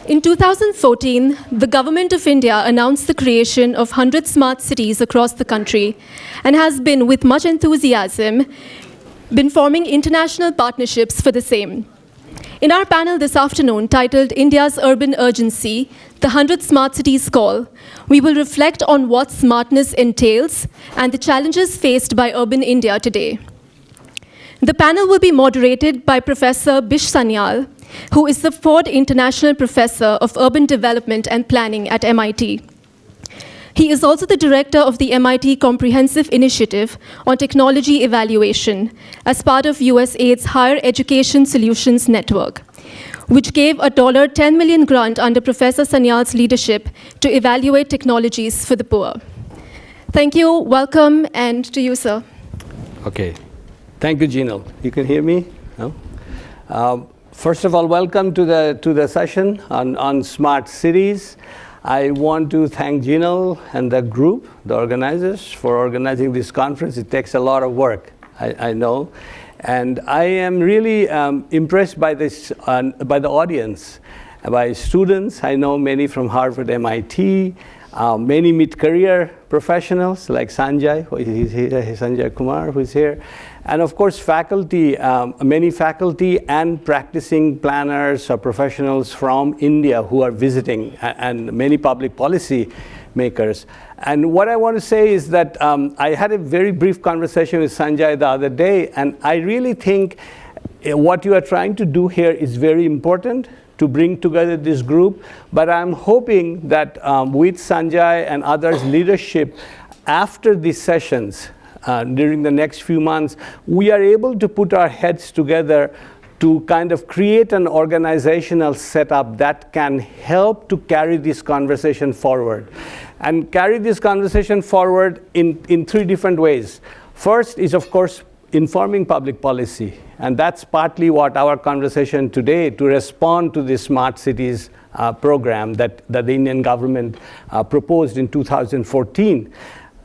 In 2014, the Government of India announced the creation of 100 smart cities across the country and has been, with much enthusiasm, been forming international partnerships for the same. In our panel this afternoon, titled India's Urban Urgency, the 100 Smart Cities Call, we will reflect on what smartness entails and the challenges faced by urban India today. The panel will be moderated by Professor Bish Sanyal, who is the Ford International Professor of Urban Development and Planning at MIT. He is also the director of the MIT Comprehensive Initiative on Technology Evaluation as part of USAID's Higher Education Solutions Network, which gave a $10 million grant under Professor Sanyal's leadership to evaluate technologies for the poor. Thank you, welcome, and to you, sir. Okay. Thank you, Gino. You can hear me? No? First of all, welcome to the session on smart cities. I want to thank Gino and the group, the organizers, for organizing this conference. It takes a lot of work, I know. And I am really impressed by this, by the audience, by students. I know many from Harvard, MIT, many mid-career professionals like Sanjay, Sanjay Kumar, who is here. And of course, faculty, many faculty and practicing planners or professionals from India who are visiting, and many public policy makers. And what I want to say is that I had a very brief conversation with Sanjay the other day, and I really think what you are trying to do here is very important to bring together this group. But I'm hoping that with Sanjay and others' leadership, after these sessions, during the next few months, we are able to put our heads together to kind of create an organizational setup that can help to carry this conversation forward. And carry this conversation forward in three different ways. First is, of course, informing public policy. And that's partly what our conversation today, to respond to the Smart Cities program that the Indian government proposed in 2014.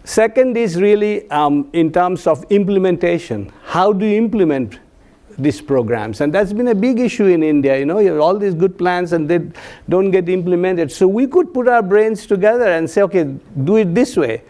Second is really in terms of implementation. How do you implement these programs? And that's been a big issue in India. You know, you have all these good plans and they don't get implemented. So we could put our brains together and say, okay, do it this way.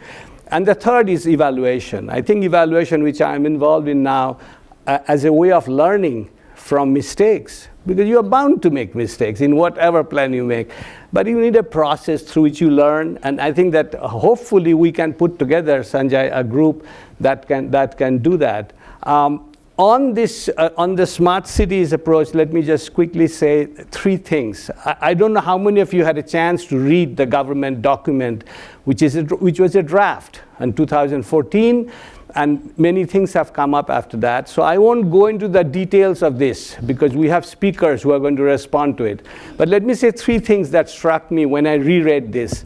And the third is evaluation. I think evaluation, which I'm involved in now, as a way of learning from mistakes, because you are bound to make mistakes in whatever plan you make. But you need a process through which you learn, and I think that hopefully we can put together, Sanjay, a group that can do that. On the smart cities approach, let me just quickly say three things. I don't know how many of you had a chance to read the government document, which was a draft in 2014. And many things have come up after that. So I won't go into the details of this because we have speakers who are going to respond to it. But let me say three things that struck me when I reread this.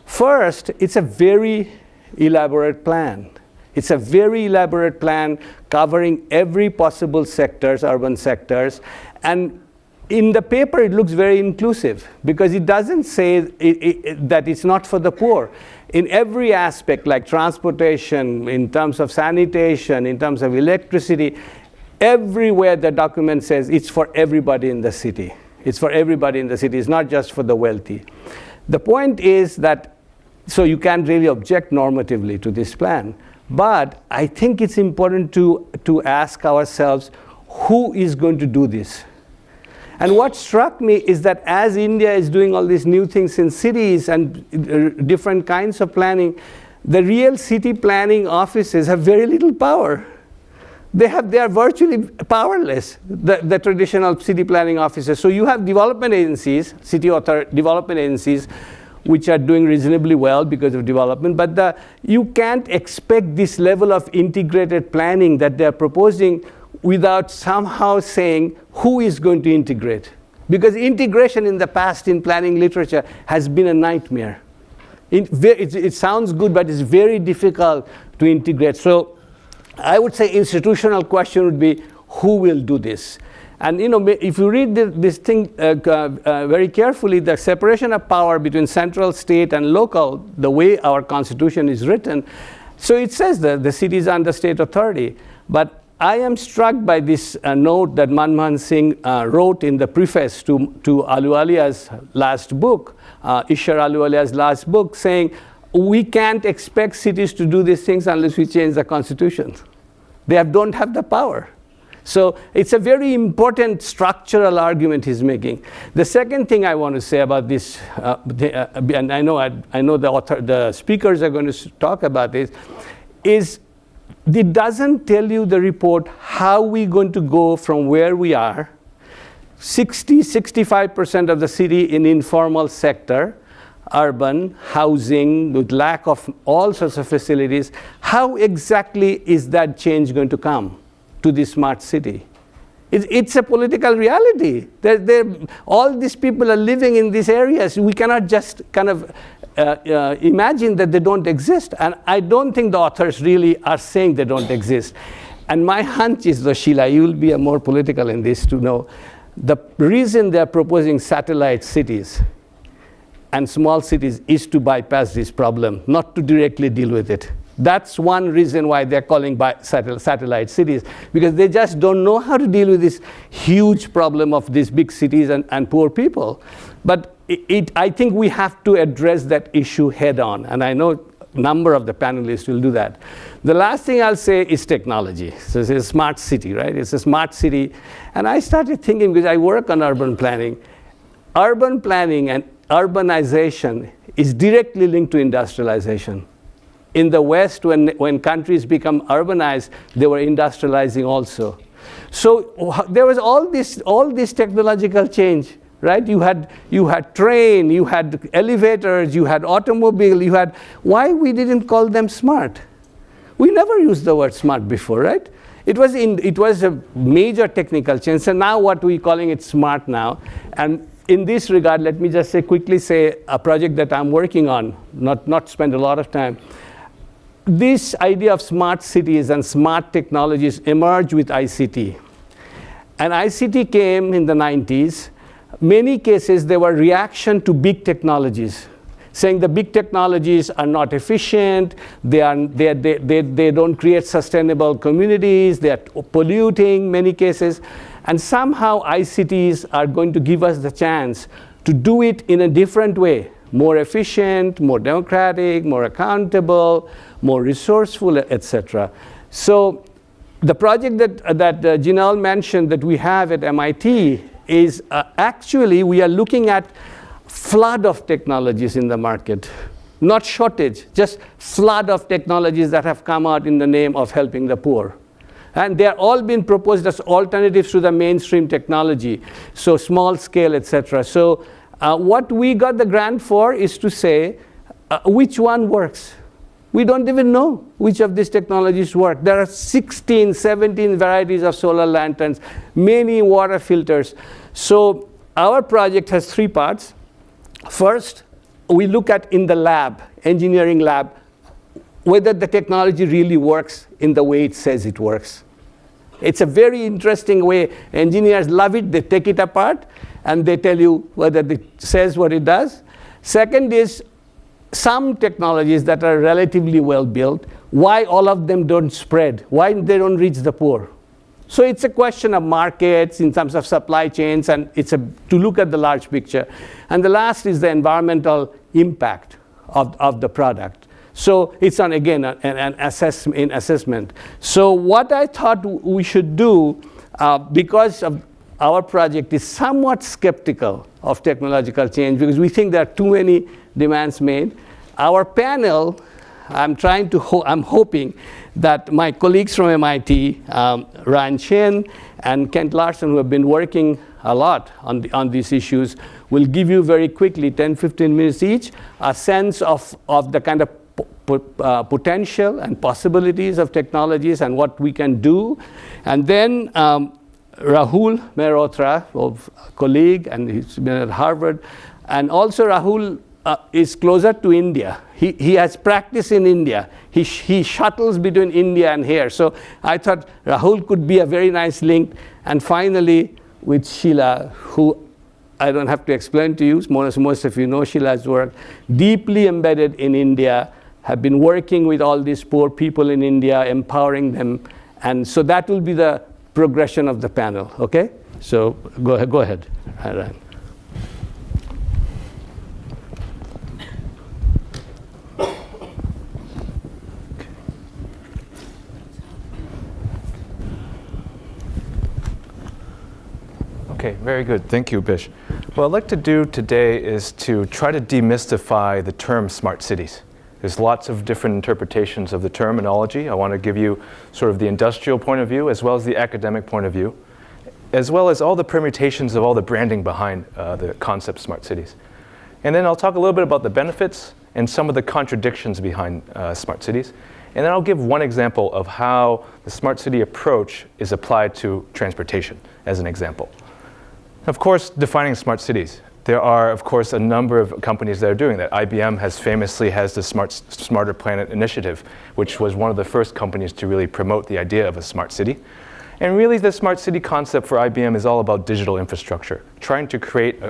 First, it's a very elaborate plan. It's a very elaborate plan covering every possible sectors, urban sectors. And in the paper, it looks very inclusive because it doesn't say that it's not for the poor. In every aspect, like transportation, in terms of sanitation, in terms of electricity, everywhere the document says it's for everybody in the city. It's for everybody in the city. It's not just for the wealthy. The point is that, so you can't really object normatively to this plan. But I think it's important to ask ourselves, who is going to do this? And what struck me is that as India is doing all these new things in cities and different kinds of planning, the real city planning offices have very little power. They are virtually powerless, the traditional city planning offices. So you have development agencies, development agencies, which are doing reasonably well because of development, but you can't expect this level of integrated planning that they're proposing without somehow saying who is going to integrate. Because integration in the past in planning literature has been a nightmare. It sounds good, but it's very difficult to integrate. So I would say institutional question would be, who will do this? And you know, if you read this thing very carefully, the separation of power between central, state, and local, the way our constitution is written, so it says that the city is under state authority. But I am struck by this note that Manmohan Singh wrote in the preface to Ahluwalia's last book, Ishar Ahluwalia's last book, saying, we can't expect cities to do these things unless we change the constitution. They don't have the power. So it's a very important structural argument he's making. The second thing I want to say about this, and I know the speakers are going to talk about this, is it doesn't tell you, the report, how we're going to go from where we are, 65% of the city in informal sector, urban, housing, with lack of all sorts of facilities. How exactly is that change going to come to the smart city? It's a political reality. All these people are living in these areas. We cannot just kind of imagine that they don't exist. And I don't think the authors really are saying they don't exist. And my hunch is, though, Sheila, you will be more political in this to know, the reason they're proposing satellite cities and small cities is to bypass this problem, not to directly deal with it. That's one reason why they're calling satellite cities, because they just don't know how to deal with this huge problem of these big cities and poor people. But I think we have to address that issue head on, and I know a number of the panelists will do that. The last thing I'll say is technology. So it's a smart city, right? It's a smart city. And I started thinking, because I work on urban planning and urbanization is directly linked to industrialization. In the West, when countries become urbanized, they were industrializing also. So there was all this technological change, right? You had train, you had elevators, you had automobile, you had, why we didn't call them smart? We never used the word smart before, right? It was a major technical change. So now what we're calling it smart now. And in this regard, let me just quickly say a project that I'm working on, not spend a lot of time. This idea of smart cities and smart technologies emerged with ICT. And ICT came in the 90s. Many cases, they were reaction to big technologies, saying the big technologies are not efficient, they don't create sustainable communities, they are polluting many cases. And somehow ICTs are going to give us the chance to do it in a different way, more efficient, more democratic, more accountable, more resourceful, etc. So the project that Jinal mentioned that we have at MIT is actually we are looking at flood of technologies in the market, not shortage, just flood of technologies that have come out in the name of helping the poor. And they are all being proposed as alternatives to the mainstream technology, so small scale, etc. So what we got the grant for is to say which one works. We don't even know which of these technologies work. There are 16, 17 varieties of solar lanterns, many water filters. So our project has three parts. First, we look at in the lab, engineering lab, whether the technology really works in the way it says it works. It's a very interesting way. Engineers love it. They take it apart, and they tell you whether it says what it does. Second is some technologies that are relatively well built, why all of them don't spread, why they don't reach the poor. So it's a question of markets in terms of supply chains, and it's to look at the large picture. And the last is the environmental impact of the product. So it's again an assessment. So what I thought we should do, because of our project is somewhat skeptical of technological change because we think there are too many demands made. Our panel, I'm hoping that my colleagues from MIT, Ryan Chen and Kent Larson, who have been working a lot on these issues, will give you very quickly, 10, 15 minutes each, a sense of the kind of potential and possibilities of technologies and what we can do. And then Rahul Mehrotra, a colleague, and he's been at Harvard. And also Rahul is closer to India. He has practice in India. He shuttles between India and here. So I thought Rahul could be a very nice link. And finally, with Sheila, who I don't have to explain to you, most of you know Sheila's work, deeply embedded in India, have been working with all these poor people in India, empowering them. And so that will be the progression of the panel, okay? So go ahead, Ryan. Okay, very good. Thank you, Bish. What I'd like to do today is to try to demystify the term smart cities. There's lots of different interpretations of the terminology. I want to give you sort of the industrial point of view as well as the academic point of view, as well as all the permutations of all the branding behind the concept smart cities. And then I'll talk a little bit about the benefits and some of the contradictions behind smart cities. And then I'll give one example of how the smart city approach is applied to transportation as an example. Of course, defining smart cities. There are, of course, a number of companies that are doing that. IBM famously has the Smarter Planet Initiative, which was one of the first companies to really promote the idea of a smart city. And really, the smart city concept for IBM is all about digital infrastructure, trying to create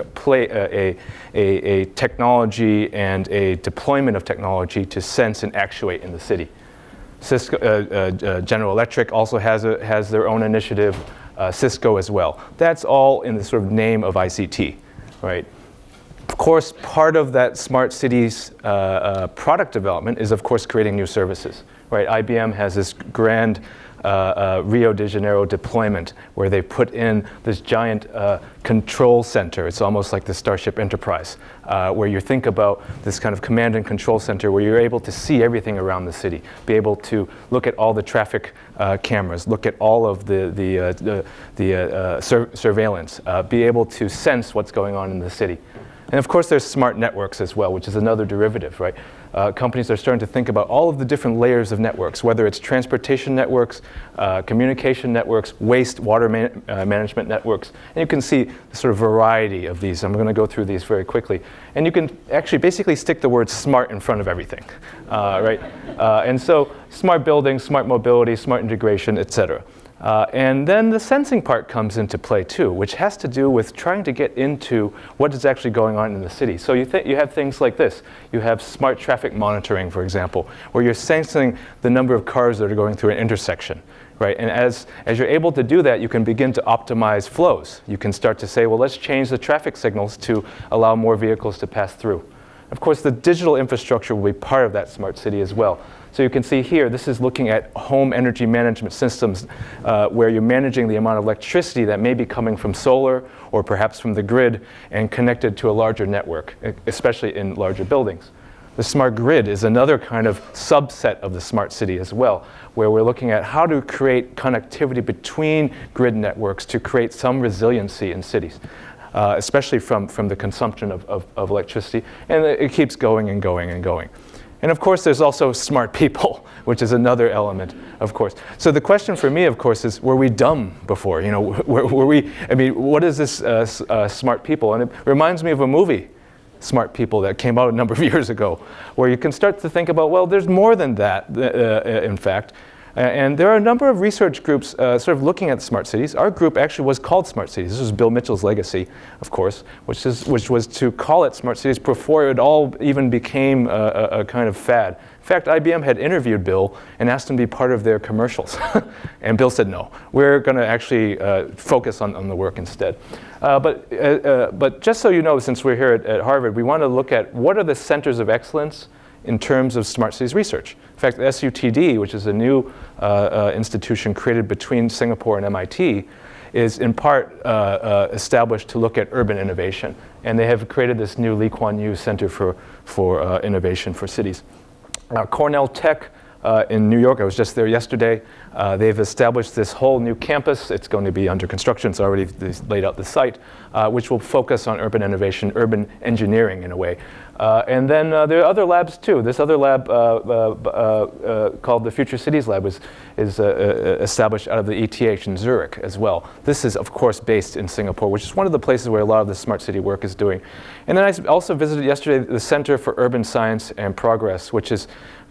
a technology and a deployment of technology to sense and actuate in the city. General Electric also has their own initiative. Cisco as well. That's all in the sort of name of ICT, right? Of course, part of that smart cities product development is, of course, creating new services, right? IBM has this grand Rio de Janeiro deployment where they put in this giant control center. It's almost like the Starship Enterprise, where you think about this kind of command and control center where you're able to see everything around the city, be able to look at all the traffic cameras, look at all of the surveillance, be able to sense what's going on in the city. And of course, there's smart networks as well, which is another derivative, right? Companies are starting to think about all of the different layers of networks, whether it's transportation networks, communication networks, waste, water management networks. And you can see the sort of variety of these. I'm going to go through these very quickly. And you can actually basically stick the word smart in front of everything, right? And so smart buildings, smart mobility, smart integration, et cetera. And then the sensing part comes into play too, which has to do with trying to get into what is actually going on in the city. So you have things like this. You have smart traffic monitoring, for example, where you're sensing the number of cars that are going through an intersection, right? And as you're able to do that, you can begin to optimize flows. You can start to say, well, let's change the traffic signals to allow more vehicles to pass through. Of course, the digital infrastructure will be part of that smart city as well. So you can see here, this is looking at home energy management systems where you're managing the amount of electricity that may be coming from solar or perhaps from the grid and connected to a larger network, especially in larger buildings. The smart grid is another kind of subset of the smart city as well, where we're looking at how to create connectivity between grid networks to create some resiliency in cities. Especially from the consumption of electricity. And it keeps going and going and going. And of course, there's also smart people, which is another element, of course. So the question for me, of course, is, were we dumb before? You know, were we, I mean, what is this smart people? And it reminds me of a movie, Smart People, that came out a number of years ago, where you can start to think about, well, there's more than that, in fact. And there are a number of research groups sort of looking at smart cities. Our group actually was called Smart Cities. This was Bill Mitchell's legacy, of course, which was to call it Smart Cities before it all even became a kind of fad. In fact, IBM had interviewed Bill and asked him to be part of their commercials. And Bill said, no, we're going to actually focus on the work instead. But just so you know, since we're here at Harvard, we want to look at what are the centers of excellence in terms of smart cities research. In fact, the SUTD, which is a new institution created between Singapore and MIT, is in part established to look at urban innovation. And they have created this new Lee Kuan Yew Center for Innovation for Cities. Cornell Tech in New York, I was just there yesterday. They've established this whole new campus. It's going to be under construction. It's already laid out the site, which will focus on urban innovation, urban engineering in a way. And then there are other labs too. This other lab called the Future Cities Lab is established out of the ETH in Zurich as well. This is, of course, based in Singapore, which is one of the places where a lot of the smart city work is doing. And then I also visited yesterday the Center for Urban Science and Progress, which is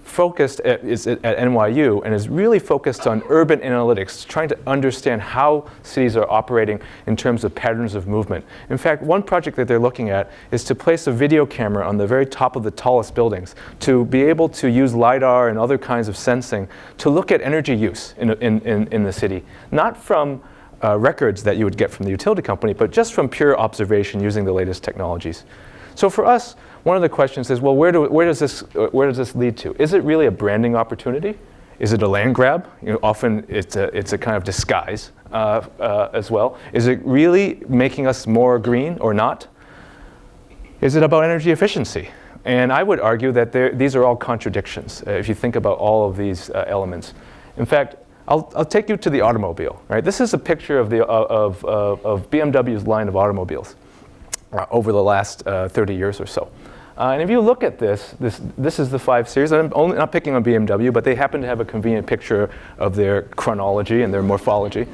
is at NYU and is really focused on urban analytics, trying to understand how cities are operating in terms of patterns of movement. In fact, one project that they're looking at is to place a video camera on the very top of the tallest buildings to be able to use LiDAR and other kinds of sensing to look at energy use in the city, not from records that you would get from the utility company, but just from pure observation using the latest technologies. So for us, one of the questions is, well, where does this lead to? Is it really a branding opportunity? Is it a land grab? Often it's a kind of disguise as well. Is it really making us more green or not? Is it about energy efficiency? And I would argue that these are all contradictions if you think about all of these elements. In fact, I'll take you to the automobile. Right? This is a picture of BMW's line of automobiles over the last 30 years or so. And if you look at this is the 5 Series. I'm only not picking on BMW, but they happen to have a convenient picture of their chronology and their morphology.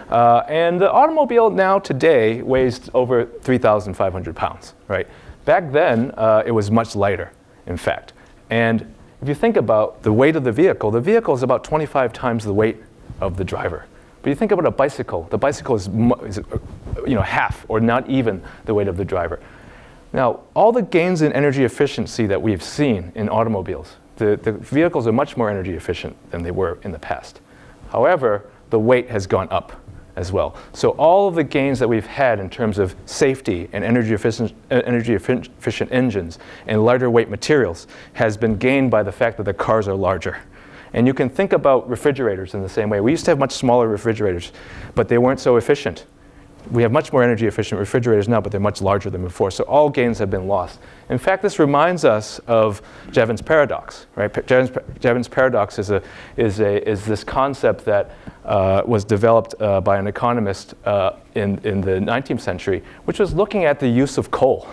And the automobile now today weighs over 3,500 pounds, right? Back then, it was much lighter, in fact. And if you think about the weight of the vehicle is about 25 times the weight of the driver. But you think about a bicycle, the bicycle is half or not even the weight of the driver. Now, all the gains in energy efficiency that we've seen in automobiles, the vehicles are much more energy efficient than they were in the past. However, the weight has gone up as well. So all of the gains that we've had in terms of safety and energy efficient engines and lighter weight materials has been gained by the fact that the cars are larger. And you can think about refrigerators in the same way. We used to have much smaller refrigerators, but they weren't so efficient. We have much more energy efficient refrigerators now, but they're much larger than before. So all gains have been lost. In fact, this reminds us of Jevons paradox. Right? Jevons paradox is this concept that was developed by an economist in the 19th century, which was looking at the use of coal.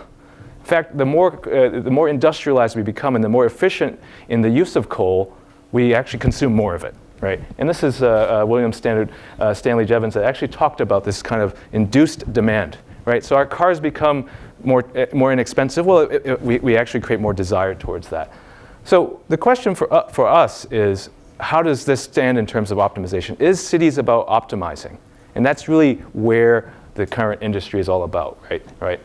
In fact, the more industrialized we become and the more efficient in the use of coal, we actually consume more of it. Right? And this is William Stanley Jevons that actually talked about this kind of induced demand. Right? So our cars become more inexpensive. Well, we actually create more desire towards that. So the question for us is, how does this stand in terms of optimization? Is cities about optimizing? And that's really where the current industry is all about. Right?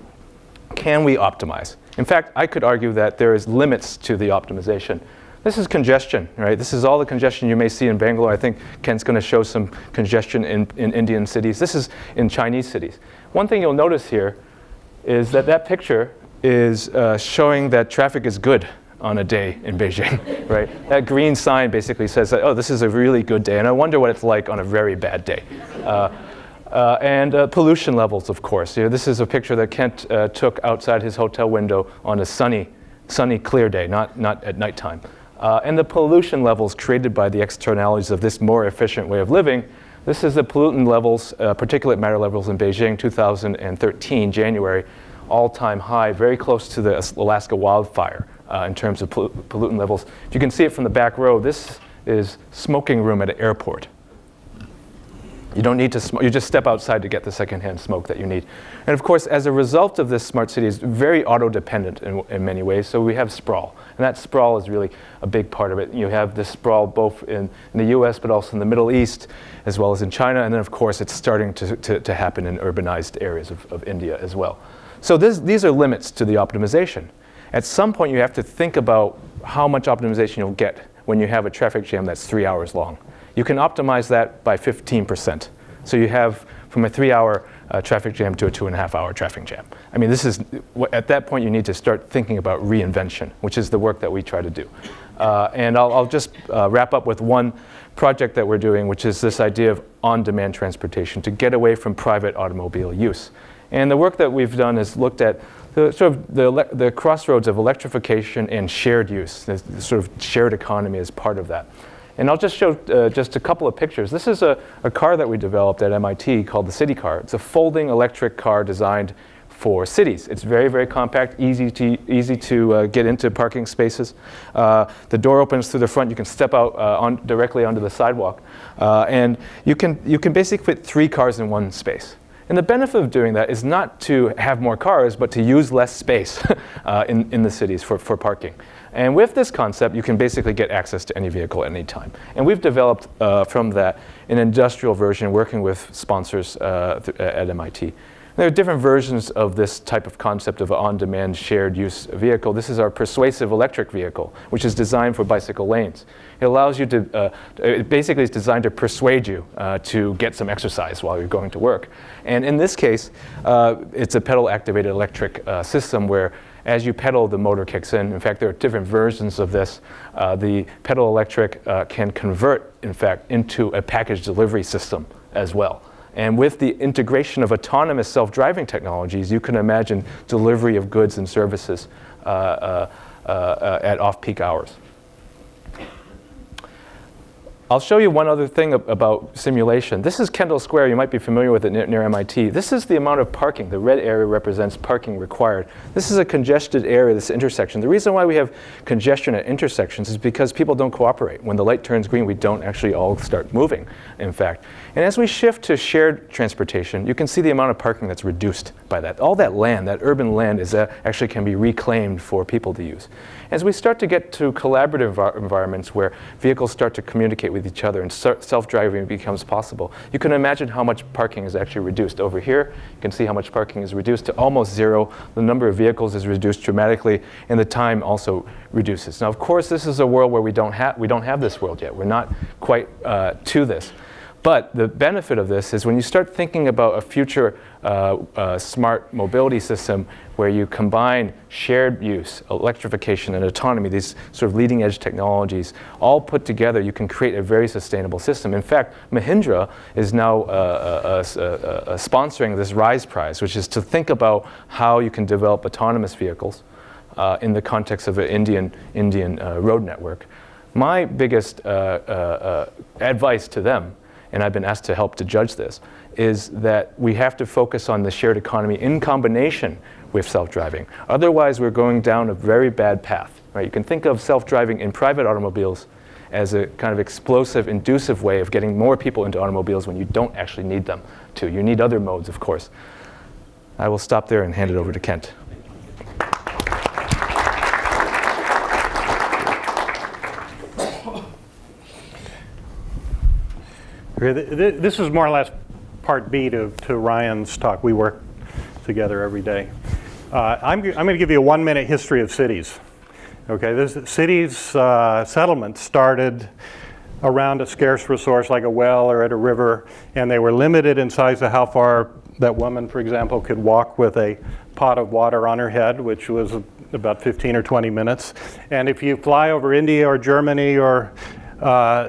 Can we optimize? In fact, I could argue that there is limits to the optimization. This is congestion, right? This is all the congestion you may see in Bangalore. I think Ken's going to show some congestion in Indian cities. This is in Chinese cities. One thing you'll notice here is that picture is showing that traffic is good on a day in Beijing, right? That green sign basically says that, oh, this is a really good day, and I wonder what it's like on a very bad day. And pollution levels, of course. This is a picture that Kent took outside his hotel window on a sunny, clear day, not at nighttime. And the pollution levels created by the externalities of this more efficient way of living. This is the pollutant levels, particulate matter levels in Beijing, 2013, January, all-time high, very close to the Alaska wildfire in terms of pollutant levels. If you can see it from the back row, this is smoking room at an airport. You don't need to smoke. You just step outside to get the secondhand smoke that you need. And of course, as a result of this, smart city is very auto-dependent in many ways. So we have sprawl. And that sprawl is really a big part of it. You have this sprawl both in the US, but also in the Middle East, as well as in China. And then, of course, it's starting to happen in urbanized areas of India as well. So these are limits to the optimization. At some point, you have to think about how much optimization you'll get when you have a traffic jam that's 3 hours long. You can optimize that by 15%. So you have from a 3-hour traffic jam to a 2.5-hour traffic jam. I mean, at that point, you need to start thinking about reinvention, which is the work that we try to do. And I'll just wrap up with one project that we're doing, which is this idea of on-demand transportation to get away from private automobile use. And the work that we've done is looked at the crossroads of electrification and shared use, the sort of shared economy as part of that. And I'll just show just a couple of pictures. This is a car that we developed at MIT called the City Car. It's a folding electric car designed for cities. It's very, very compact, easy to get into parking spaces. The door opens through the front. You can step out directly onto the sidewalk. And you can basically fit 3 cars in one space. And the benefit of doing that is not to have more cars, but to use less space in the cities for parking. And with this concept, you can basically get access to any vehicle at any time. And we've developed from that an industrial version working with sponsors at MIT. There are different versions of this type of concept of an on-demand shared use vehicle. This is our persuasive electric vehicle, which is designed for bicycle lanes. It allows you to, it basically is designed to persuade you to get some exercise while you're going to work. And in this case, it's a pedal-activated electric system where as you pedal, the motor kicks in. In fact, there are different versions of this. The pedal electric can convert, in fact, into a package delivery system as well. And with the integration of autonomous self-driving technologies, you can imagine delivery of goods and services at off-peak hours. I'll show you one other thing about simulation. This is Kendall Square. You might be familiar with it near MIT. This is the amount of parking. The red area represents parking required. This is a congested area, this intersection. The reason why we have congestion at intersections is because people don't cooperate. When the light turns green, we don't actually all start moving, in fact. And as we shift to shared transportation, you can see the amount of parking that's reduced by that. All that land, that urban land, is actually can be reclaimed for people to use. As we start to get to collaborative environments where vehicles start to communicate with each other and self-driving becomes possible, you can imagine how much parking is actually reduced. Over here, you can see how much parking is reduced to almost zero. The number of vehicles is reduced dramatically, and the time also reduces. Now, of course, this is a world where we don't have this world yet. We're not quite to this. But the benefit of this is when you start thinking about a future smart mobility system where you combine shared use, electrification, and autonomy, these sort of leading edge technologies, all put together, you can create a very sustainable system. In fact, Mahindra is now sponsoring this RISE Prize, which is to think about how you can develop autonomous vehicles in the context of an Indian road network. My biggest advice to them, and I've been asked to help to judge this, is that we have to focus on the shared economy in combination with self-driving. Otherwise, we're going down a very bad path. Right? You can think of self-driving in private automobiles as a kind of explosive, inducive way of getting more people into automobiles when you don't actually need them to. You need other modes, of course. I will stop there and hand it over to Kent. This is more or less part B to Ryan's talk. We work together every day. I'm going to give you a 1-minute history of cities. Okay, cities settlements started around a scarce resource like a well or at a river, and they were limited in size to how far that woman, for example, could walk with a pot of water on her head, which was about 15 or 20 minutes. And if you fly over India or Germany or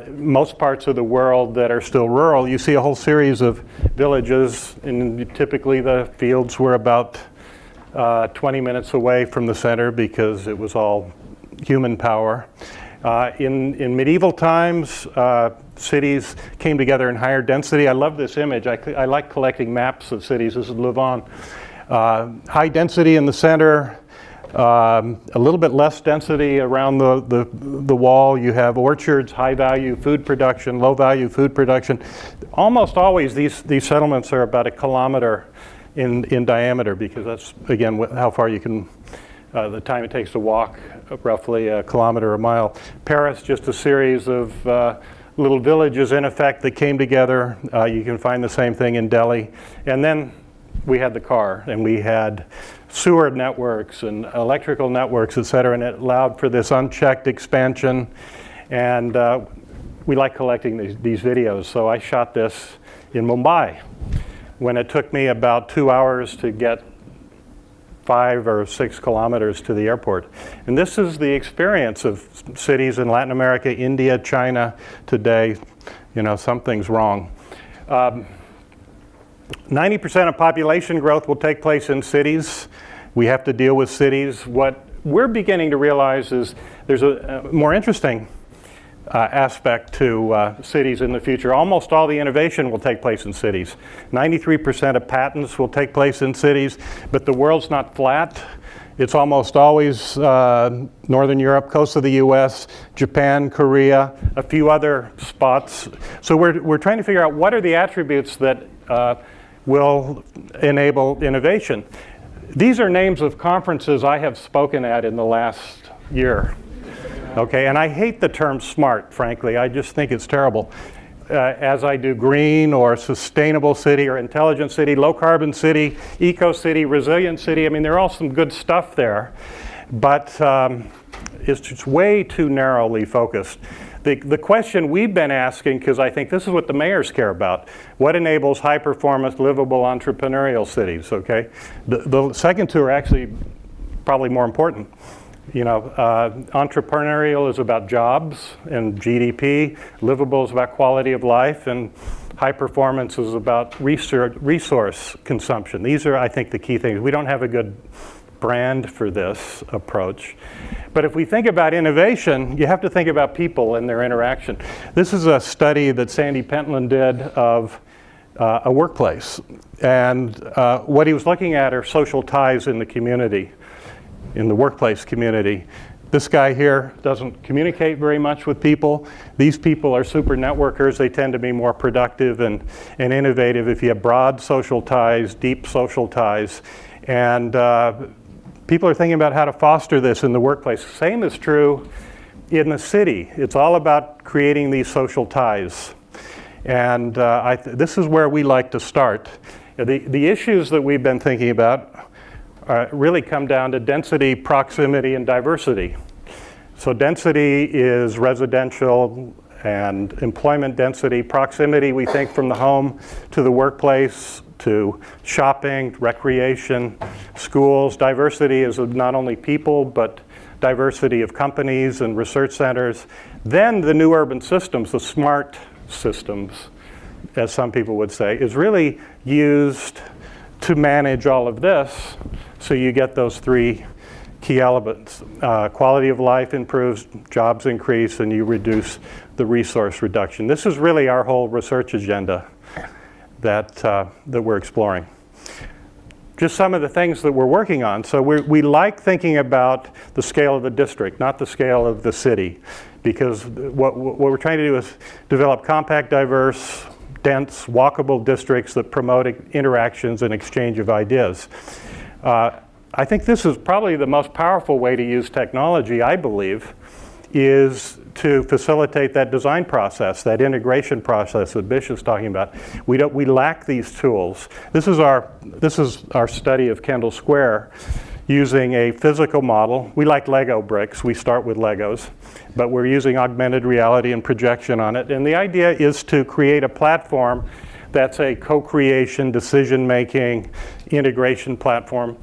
most parts of the world that are still rural, you see a whole series of villages, and typically the fields were about 20 minutes away from the center because it was all human power. In medieval times, cities came together in higher density. I love this image. I like collecting maps of cities. This is Louvain. High density in the center, a little bit less density around the wall. You have orchards, high-value food production, low-value food production. Almost always these settlements are about 1 kilometer in diameter, because that's, again, how far you can, the time it takes to walk, roughly 1 kilometer, a mile. Paris, just a series of little villages, in effect, that came together. You can find the same thing in Delhi. And then we had the car, and we had sewer networks and electrical networks, et cetera, and it allowed for this unchecked expansion. And we like collecting these videos, so I shot this in Mumbai when it took me about 2 hours to get 5 or 6 kilometers to the airport. And this is the experience of cities in Latin America, India, China today. You know, something's wrong. 90% of population growth will take place in cities. We have to deal with cities. What we're beginning to realize is there's a more interesting aspect to cities in the future. Almost all the innovation will take place in cities. 93% of patents will take place in cities, but the world's not flat. It's almost always Northern Europe, coast of the US, Japan, Korea, a few other spots. So we're trying to figure out what are the attributes that will enable innovation. These are names of conferences I have spoken at in the last year. Okay, and I hate the term smart, frankly. I just think it's terrible. As I do green or sustainable city or intelligent city, low carbon city, eco city, resilient city. I mean, there are all some good stuff there, but it's just way too narrowly focused. The question we've been asking, because I think this is what the mayors care about, what enables high performance, livable, entrepreneurial cities, okay? The second two are actually probably more important. You know, entrepreneurial is about jobs and GDP, livable is about quality of life, and high performance is about resource consumption. These are, I think, the key things. We don't have a good brand for this approach. But if we think about innovation, you have to think about people and their interaction. This is a study that Sandy Pentland did of a workplace. And what he was looking at are social ties in the community, in the workplace community. This guy here doesn't communicate very much with people. These people are super networkers. They tend to be more productive and innovative if you have broad social ties, deep social ties. And people are thinking about how to foster this in the workplace. Same is true in the city. It's all about creating these social ties. And this is where we like to start. The issues that we've been thinking about really come down to density, proximity, and diversity. So density is residential and employment density. Proximity, we think, from the home to the workplace, to shopping, recreation, schools. Diversity is not only people, but diversity of companies and research centers. Then the new urban systems, the smart systems, as some people would say, is really used to manage all of this. So you get those three key elements. Quality of life improves, jobs increase, and you reduce the resource reduction. This is really our whole research agenda that we're exploring. Just some of the things that we're working on. So we like thinking about the scale of the district, not the scale of the city, because what we're trying to do is develop compact, diverse, dense, walkable districts that promote interactions and exchange of ideas. I think this is probably the most powerful way to use technology, I believe, is to facilitate that design process, that integration process that Bish is talking about. We lack these tools. This is our study of Kendall Square using a physical model. We like Lego bricks. We start with Legos, but we're using augmented reality and projection on it. And the idea is to create a platform that's a co-creation, decision-making, integration platform.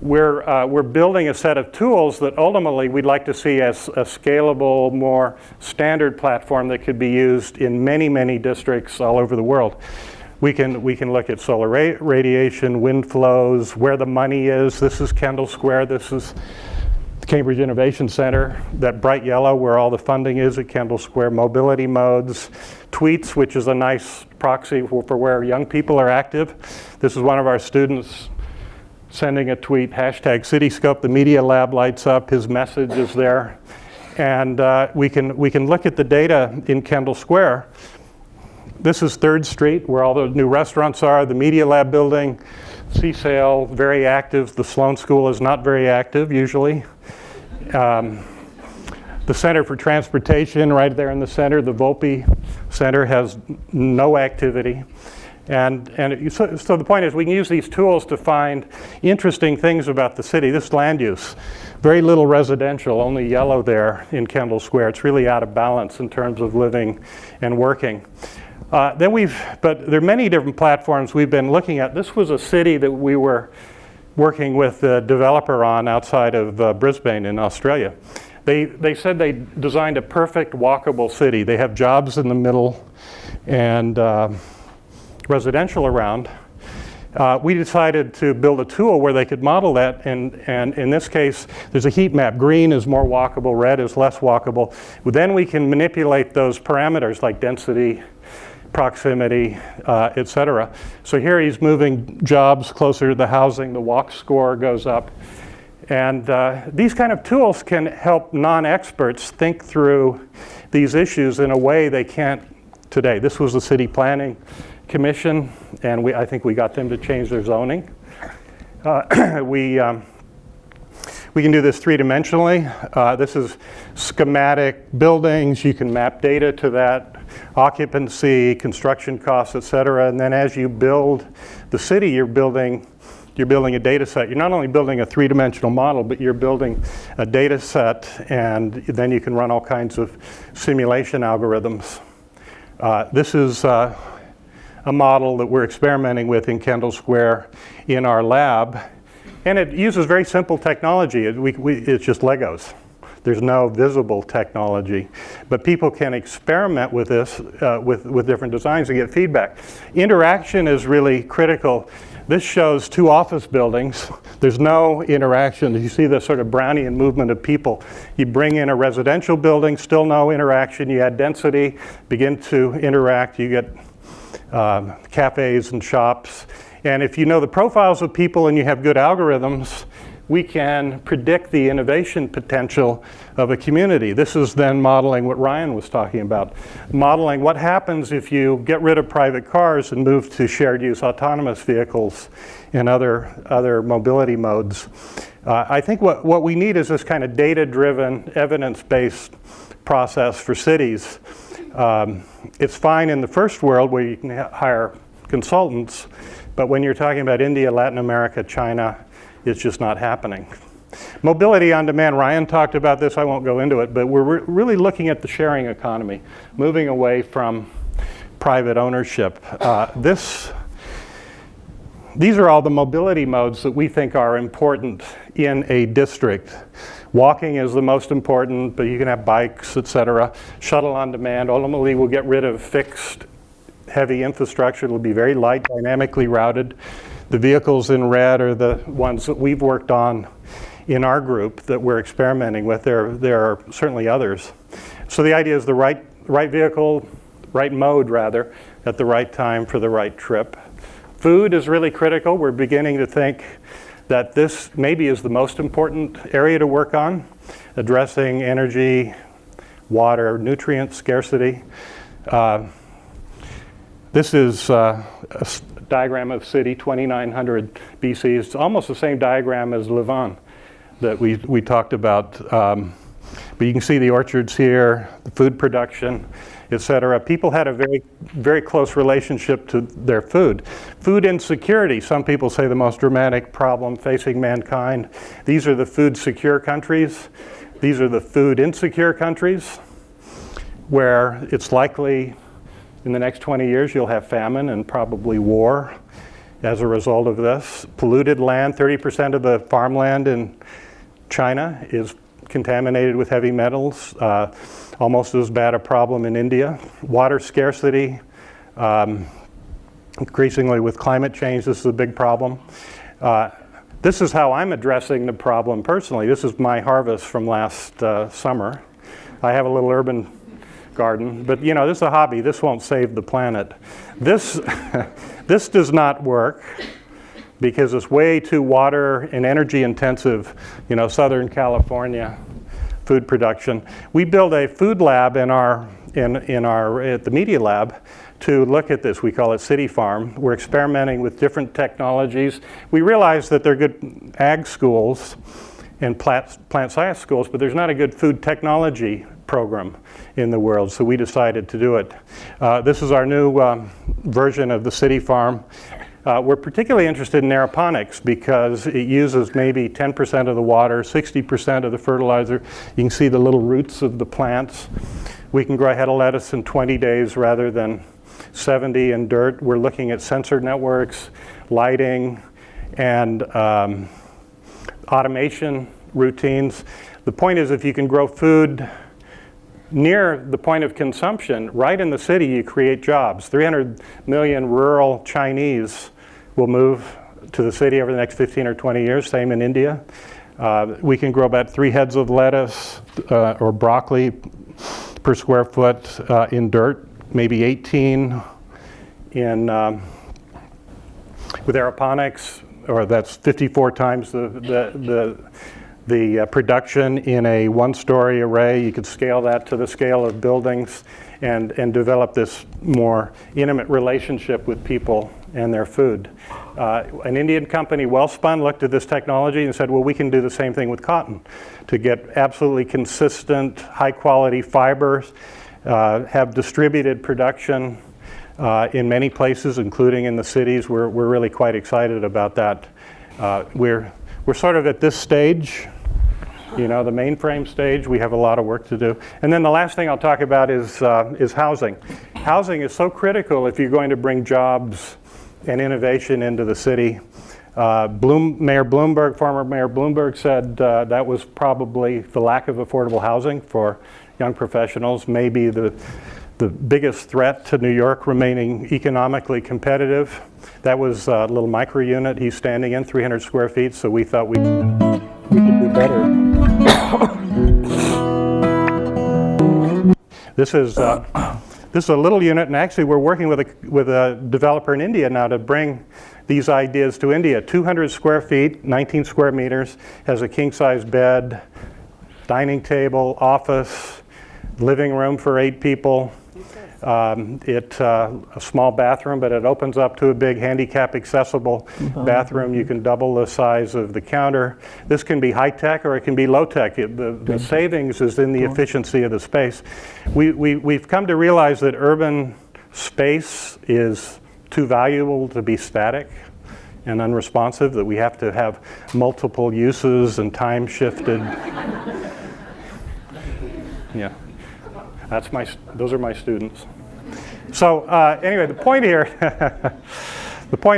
We're building a set of tools that ultimately we'd like to see as a scalable, more standard platform that could be used in many, many districts all over the world. We can look at solar radiation, wind flows, where the money is. This is Kendall Square. This is the Cambridge Innovation Center. That bright yellow where all the funding is at Kendall Square. Mobility modes, tweets, which is a nice proxy for where young people are active. This is one of our students sending a tweet, hashtag Cityscope. The Media Lab lights up. His message is there. And we can look at the data in Kendall Square. This is 3rd Street, where all the new restaurants are, the Media Lab building, CSAIL, very active. The Sloan School is not very active, usually. The Center for Transportation, right there in the center, the Volpe Center, has no activity. And so the point is we can use these tools to find interesting things about the city. This land use, very little residential, only yellow there in Kendall Square. It's really out of balance in terms of living and working. But there are many different platforms we've been looking at. This was a city that we were working with a developer on outside of Brisbane in Australia. They said they designed a perfect walkable city. They have jobs in the middle and residential around. We decided to build a tool where they could model that, and in this case, there's a heat map. Green is more walkable, red is less walkable. Then we can manipulate those parameters like density, proximity, et cetera. So here he's moving jobs closer to the housing, the walk score goes up. And these kind of tools can help non-experts think through these issues in a way they can't today. This was the City Planning Commission, and I think we got them to change their zoning. We We can do this three-dimensionally. This is schematic buildings. You can map data to that, occupancy, construction costs, et cetera. And then as you build the city, you're building a data set. You're not only building a three-dimensional model, but you're building a data set, and then you can run all kinds of simulation algorithms. This is a model that we're experimenting with in Kendall Square in our lab, and it uses very simple technology. It's just Legos. There's no visible technology, but people can experiment with this with different designs and get feedback. Interaction is really critical. This shows two office buildings. There's no interaction. You see the sort of Brownian movement of people. You bring in a residential building, still no interaction. You add density, begin to interact. You get cafes and shops. And if you know the profiles of people and you have good algorithms, we can predict the innovation potential of a community. This is then modeling what Ryan was talking about. Modeling what happens if you get rid of private cars and move to shared use autonomous vehicles and other mobility modes. I think what we need is this kind of data-driven, evidence-based process for cities. It's fine in the first world where you can hire consultants, but when you're talking about India, Latin America, China, it's just not happening. Mobility on demand, Ryan talked about this, I won't go into it, but we're really looking at the sharing economy, moving away from private ownership. These are all the mobility modes that we think are important in a district. Walking is the most important, but you can have bikes, et cetera. Shuttle on demand, ultimately we'll get rid of fixed heavy infrastructure. It'll be very light, dynamically routed. The vehicles in red are the ones that we've worked on in our group that we're experimenting with. There are certainly others. So the idea is the right vehicle, right mode rather, at the right time for the right trip. Food is really critical. We're beginning to think that this maybe is the most important area to work on, addressing energy, water, nutrient scarcity. This is a diagram of city 2900 BC. It's almost the same diagram as Louvain that we talked about. But you can see the orchards here, the food production, et cetera. People had a very, very close relationship to their food. Food insecurity, some people say the most dramatic problem facing mankind. These are the food secure countries. These are the food insecure countries where it's likely in the next 20 years you'll have famine and probably war as a result of this. Polluted land, 30% of the farmland in China is contaminated with heavy metals, almost as bad a problem in India. Water scarcity, increasingly with climate change, this is a big problem. This is how I'm addressing the problem personally. This is my harvest from last summer. I have a little urban garden, but you know, this is a hobby. This won't save the planet. This does not work because it's way too water and energy intensive, you know, Southern California food production. We built a food lab at the Media Lab to look at this. We call it City Farm. We're experimenting with different technologies. We realize that there are good ag schools and plant science schools, but there's not a good food technology program in the world, so we decided to do it. This is our new version of the City Farm. We're particularly interested in aeroponics because it uses maybe 10% of the water, 60% of the fertilizer. You can see the little roots of the plants. We can grow a head of lettuce in 20 days rather than 70 in dirt. We're looking at sensor networks, lighting, and automation routines. The point is, if you can grow food near the point of consumption, right in the city, you create jobs. 300 million rural Chinese will move to the city over the next 15 or 20 years, same in India. We can grow about 3 heads of lettuce or broccoli per square foot in dirt, maybe 18 in with aeroponics, or that's 54 times the production in a one-story array. You could scale that to the scale of buildings and develop this more intimate relationship with people and their food. An Indian company, Wellspun, looked at this technology and said, well, we can do the same thing with cotton to get absolutely consistent, high-quality fibers, have distributed production in many places, including in the cities. We're really quite excited about that. We're sort of at this stage, you know, the mainframe stage. We have a lot of work to do. And then the last thing I'll talk about is housing. Housing is so critical if you're going to bring jobs and innovation into the city. Former Mayor Bloomberg said that was probably the lack of affordable housing for young professionals, maybe the biggest threat to New York remaining economically competitive. That was a little micro unit he's standing in, 300 square feet, so we thought we could do better. This is a little unit, and actually we're working with a developer in India now to bring these ideas to India. 200 square feet, 19 square meters, has a king-size bed, dining table, office, living room for 8 people. It's a small bathroom, but it opens up to a big handicap-accessible bathroom. You can double the size of the counter. This can be high-tech or it can be low-tech. The savings is in the efficiency of the space. We've come to realize that urban space is too valuable to be static and unresponsive, that we have to have multiple uses and time-shifted. Yeah. Those are my students. So anyway, the point here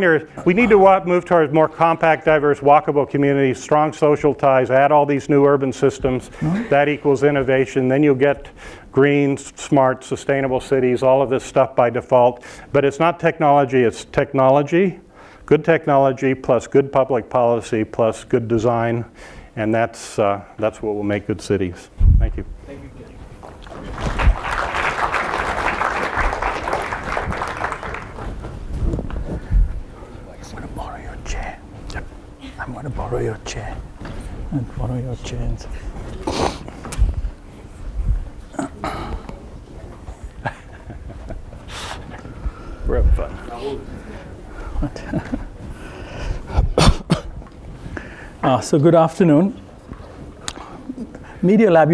is we need to move towards more compact, diverse, walkable communities, strong social ties, add all these new urban systems. That equals innovation. Then you'll get green, smart, sustainable cities, all of this stuff by default. But it's not technology, it's technology, good technology plus good public policy plus good design. And that's what will make good cities. Thank you. Thank you. I'm going to borrow your chair and borrow your chairs. We're having fun. So good afternoon. Media Lab,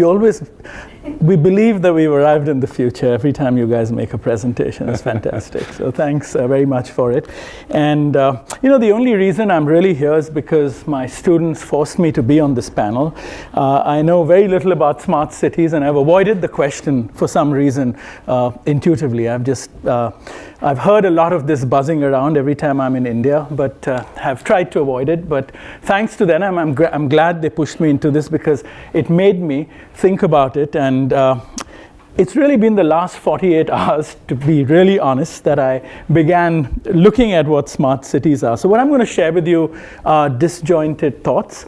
we believe that we've arrived in the future every time you guys make a presentation. It's fantastic. So thanks very much for it. And the only reason I'm really here is because my students forced me to be on this panel. I know very little about smart cities, and I've avoided the question for some reason intuitively. I've heard a lot of this buzzing around every time I'm in India, but have tried to avoid it. But thanks to them, I'm glad they pushed me into this because it made me think about it. And it's really been the last 48 hours, to be really honest, that I began looking at what smart cities are. So what I'm going to share with you are disjointed thoughts.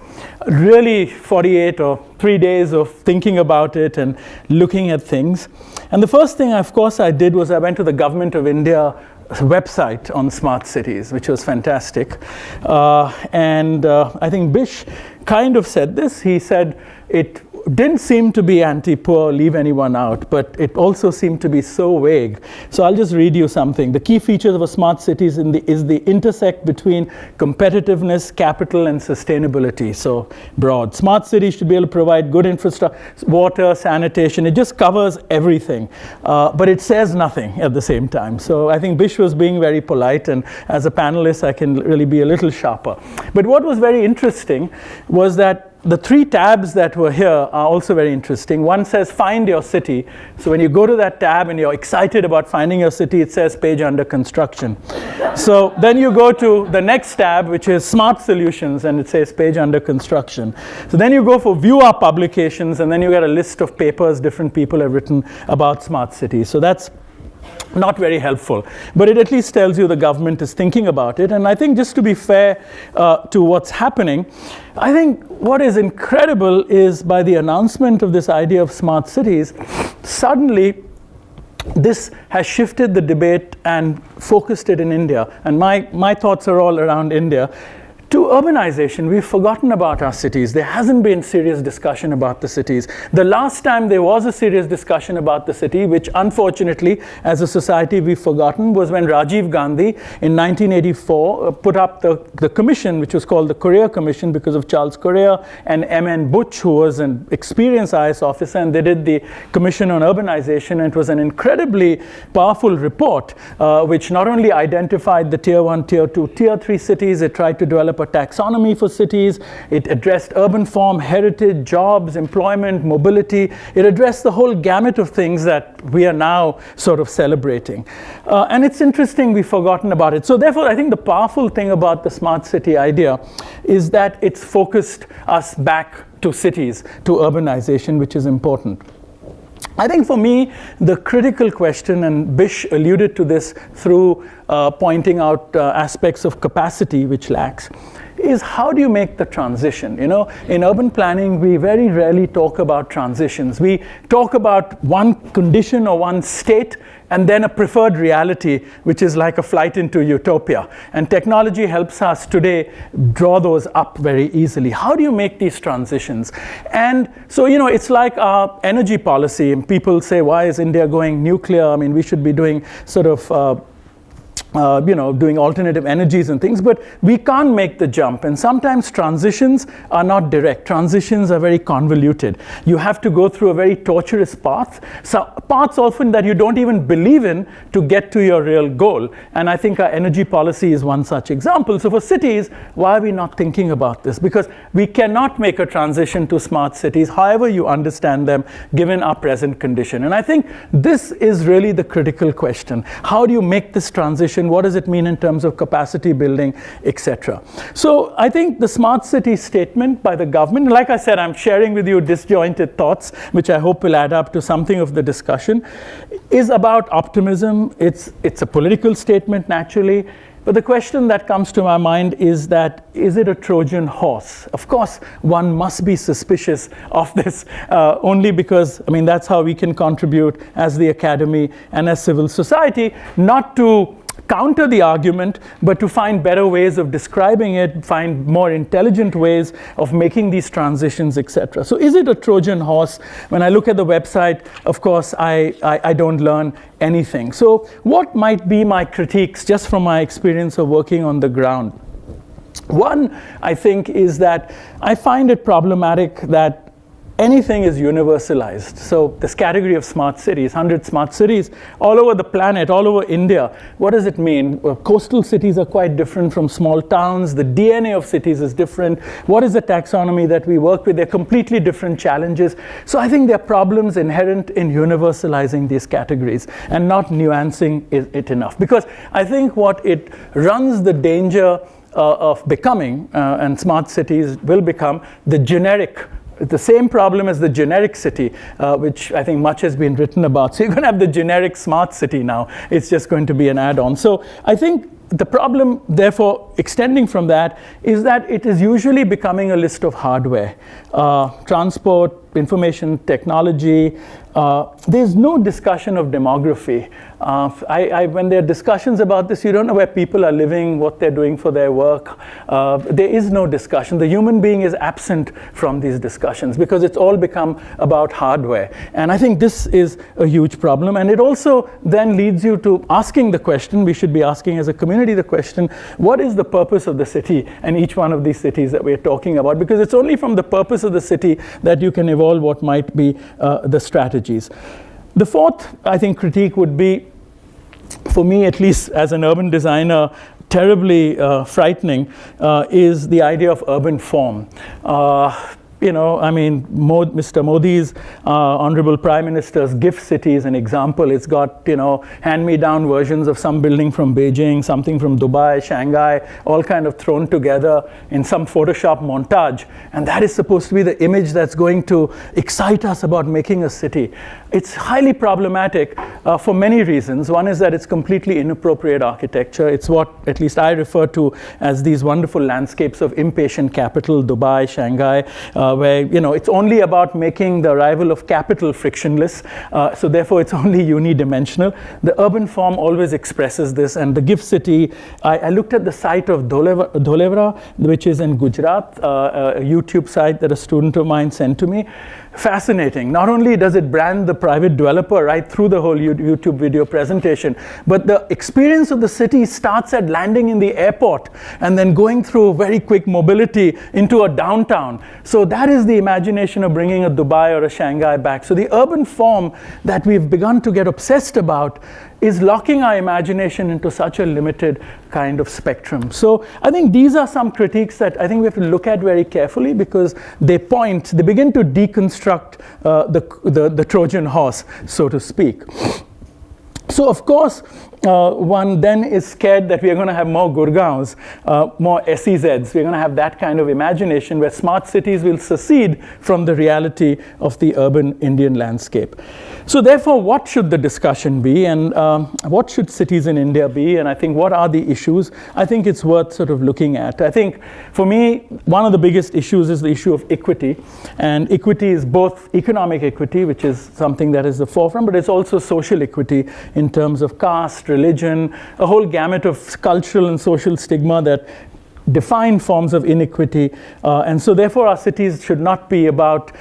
Really 48 or 3 days of thinking about it and looking at things. And the first thing, of course, I did was I went to the Government of India website on smart cities, which was fantastic. I think Bish kind of said this. He said it didn't seem to be anti-poor, leave anyone out, but it also seemed to be so vague. So I'll just read you something. The key features of a smart city is the intersect between competitiveness, capital, and sustainability. So broad. Smart cities should be able to provide good infrastructure, water, sanitation. It just covers everything, but it says nothing at the same time. So I think Bish was being very polite, and as a panelist, I can really be a little sharper. But what was very interesting was that the 3 tabs that were here are also very interesting. One says find your city. So when you go to that tab and you're excited about finding your city, it says page under construction. So then you go to the next tab, which is smart solutions, and it says page under construction. So then you go for view our publications, and then you get a list of papers different people have written about smart cities. So that's not very helpful, but it at least tells you the government is thinking about it. And I think just to be fair to what's happening, I think what is incredible is by the announcement of this idea of smart cities, suddenly this has shifted the debate and focused it in India. And my thoughts are all around India to urbanization. We've forgotten about our cities. There hasn't been serious discussion about the cities. The last time there was a serious discussion about the city, which unfortunately, as a society, we've forgotten, was when Rajiv Gandhi in 1984 put up the commission, which was called the Correa Commission because of Charles Correa and M.N. Butch, who was an experienced IS officer, and they did the Commission on Urbanization, and it was an incredibly powerful report, which not only identified the Tier 1, Tier 2, Tier 3 cities, it tried to develop a taxonomy for cities, it addressed urban form, heritage, jobs, employment, mobility. It addressed the whole gamut of things that we are now sort of celebrating. And it's interesting we've forgotten about it. So therefore, I think the powerful thing about the smart city idea is that it's focused us back to cities, to urbanization, which is important. I think for me, the critical question, and Bish alluded to this through pointing out aspects of capacity which lacks, is how do you make the transition? You know, in urban planning, we very rarely talk about transitions. We talk about one condition or one state, and then a preferred reality, which is like a flight into utopia. And technology helps us today draw those up very easily. How do you make these transitions? And so, you know, it's like our energy policy. And people say, why is India going nuclear? I mean, we should be doing sort of doing alternative energies and things, but we can't make the jump. And sometimes transitions are not direct. Transitions are very convoluted. You have to go through a very torturous path, so paths often that you don't even believe in to get to your real goal. And I think our energy policy is one such example. So for cities, why are we not thinking about this? Because we cannot make a transition to smart cities, however you understand them, given our present condition. And I think this is really the critical question. How do you make this transition? What does it mean in terms of capacity building, etc.? So I think the smart city statement by the government, like I said, I'm sharing with you disjointed thoughts, which I hope will add up to something of the discussion, is about optimism. It's a political statement, naturally. But the question that comes to my mind is that, is it a Trojan horse? Of course, one must be suspicious of this, only because, I mean, that's how we can contribute as the academy and as civil society, not to counter the argument, but to find better ways of describing it, find more intelligent ways of making these transitions, etc. So is it a Trojan horse? When I look at the website, of course, I don't learn anything. So what might be my critiques just from my experience of working on the ground? One, I think, is that I find it problematic that anything is universalized. So this category of smart cities, 100 smart cities, all over the planet, all over India, what does it mean? Well, coastal cities are quite different from small towns. The DNA of cities is different. What is the taxonomy that we work with? They're completely different challenges. So I think there are problems inherent in universalizing these categories and not nuancing it enough. Because I think what it runs the danger of becoming, and smart cities will become, the same problem as the generic city, which I think much has been written about. So you're going to have the generic smart city now. It's just going to be an add-on. So I think the problem, therefore, extending from that, is that it is usually becoming a list of hardware. Transport, information technology. There's no discussion of demography. When there are discussions about this, you don't know where people are living, what they're doing for their work. There is no discussion. The human being is absent from these discussions because it's all become about hardware. And I think this is a huge problem. And it also then leads you to asking the question, we should be asking as a community the question, what is the purpose of the city and each one of these cities that we're talking about? Because it's only from the purpose of the city that you can evolve what might be the strategies. The fourth, I think, critique would be, for me at least as an urban designer, terribly frightening, is the idea of urban form. Mr. Modi's Honorable Prime Minister's gift city is an example. It's got, hand-me-down versions of some building from Beijing, something from Dubai, Shanghai, all kind of thrown together in some Photoshop montage. And that is supposed to be the image that's going to excite us about making a city. It's highly problematic for many reasons. One is that it's completely inappropriate architecture. It's what at least I refer to as these wonderful landscapes of impatient capital, Dubai, Shanghai, where it's only about making the arrival of capital frictionless, so therefore it's only unidimensional. The urban form always expresses this, and the GIFT City, I looked at the site of Dholevra, which is in Gujarat, a YouTube site that a student of mine sent to me. Fascinating. Not only does it brand the private developer right through the whole YouTube video presentation, but the experience of the city starts at landing in the airport and then going through very quick mobility into a downtown. So that is the imagination of bringing a Dubai or a Shanghai back. So the urban form that we've begun to get obsessed about is locking our imagination into such a limited kind of spectrum. So I think these are some critiques that I think we have to look at very carefully, because they begin to deconstruct the Trojan horse, so to speak. So of course, one then is scared that we are going to have more Gurgaons, more SEZs. We're going to have that kind of imagination where smart cities will secede from the reality of the urban Indian landscape. So therefore, what should the discussion be, and what should cities in India be, and I think what are the issues? I think it's worth sort of looking at. I think for me, one of the biggest issues is the issue of equity, and equity is both economic equity, which is something that is the forefront, but it's also social equity in terms of caste, religion, a whole gamut of cultural and social stigma that define forms of inequity, and so therefore our cities should not be about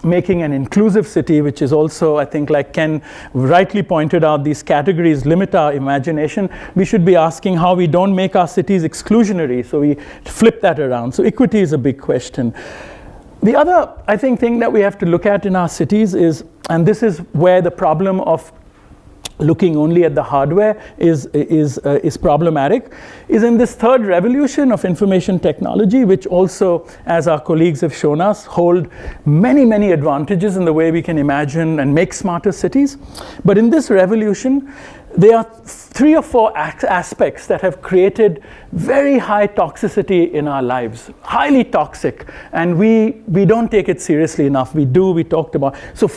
making an inclusive city, which is also, I think, like Ken rightly pointed out, these categories limit our imagination. We should be asking how we don't make our cities exclusionary, so we flip that around. So equity is a big question. The other, I think, thing that we have to look at in our cities is, and this is where the problem of looking only at the hardware is problematic, is in this third revolution of information technology, which also, as our colleagues have shown us, hold many, many advantages in the way we can imagine and make smarter cities. But in this revolution, there are 3 or 4 aspects that have created very high toxicity in our lives, highly toxic, and we don't take it seriously enough. We talked about, so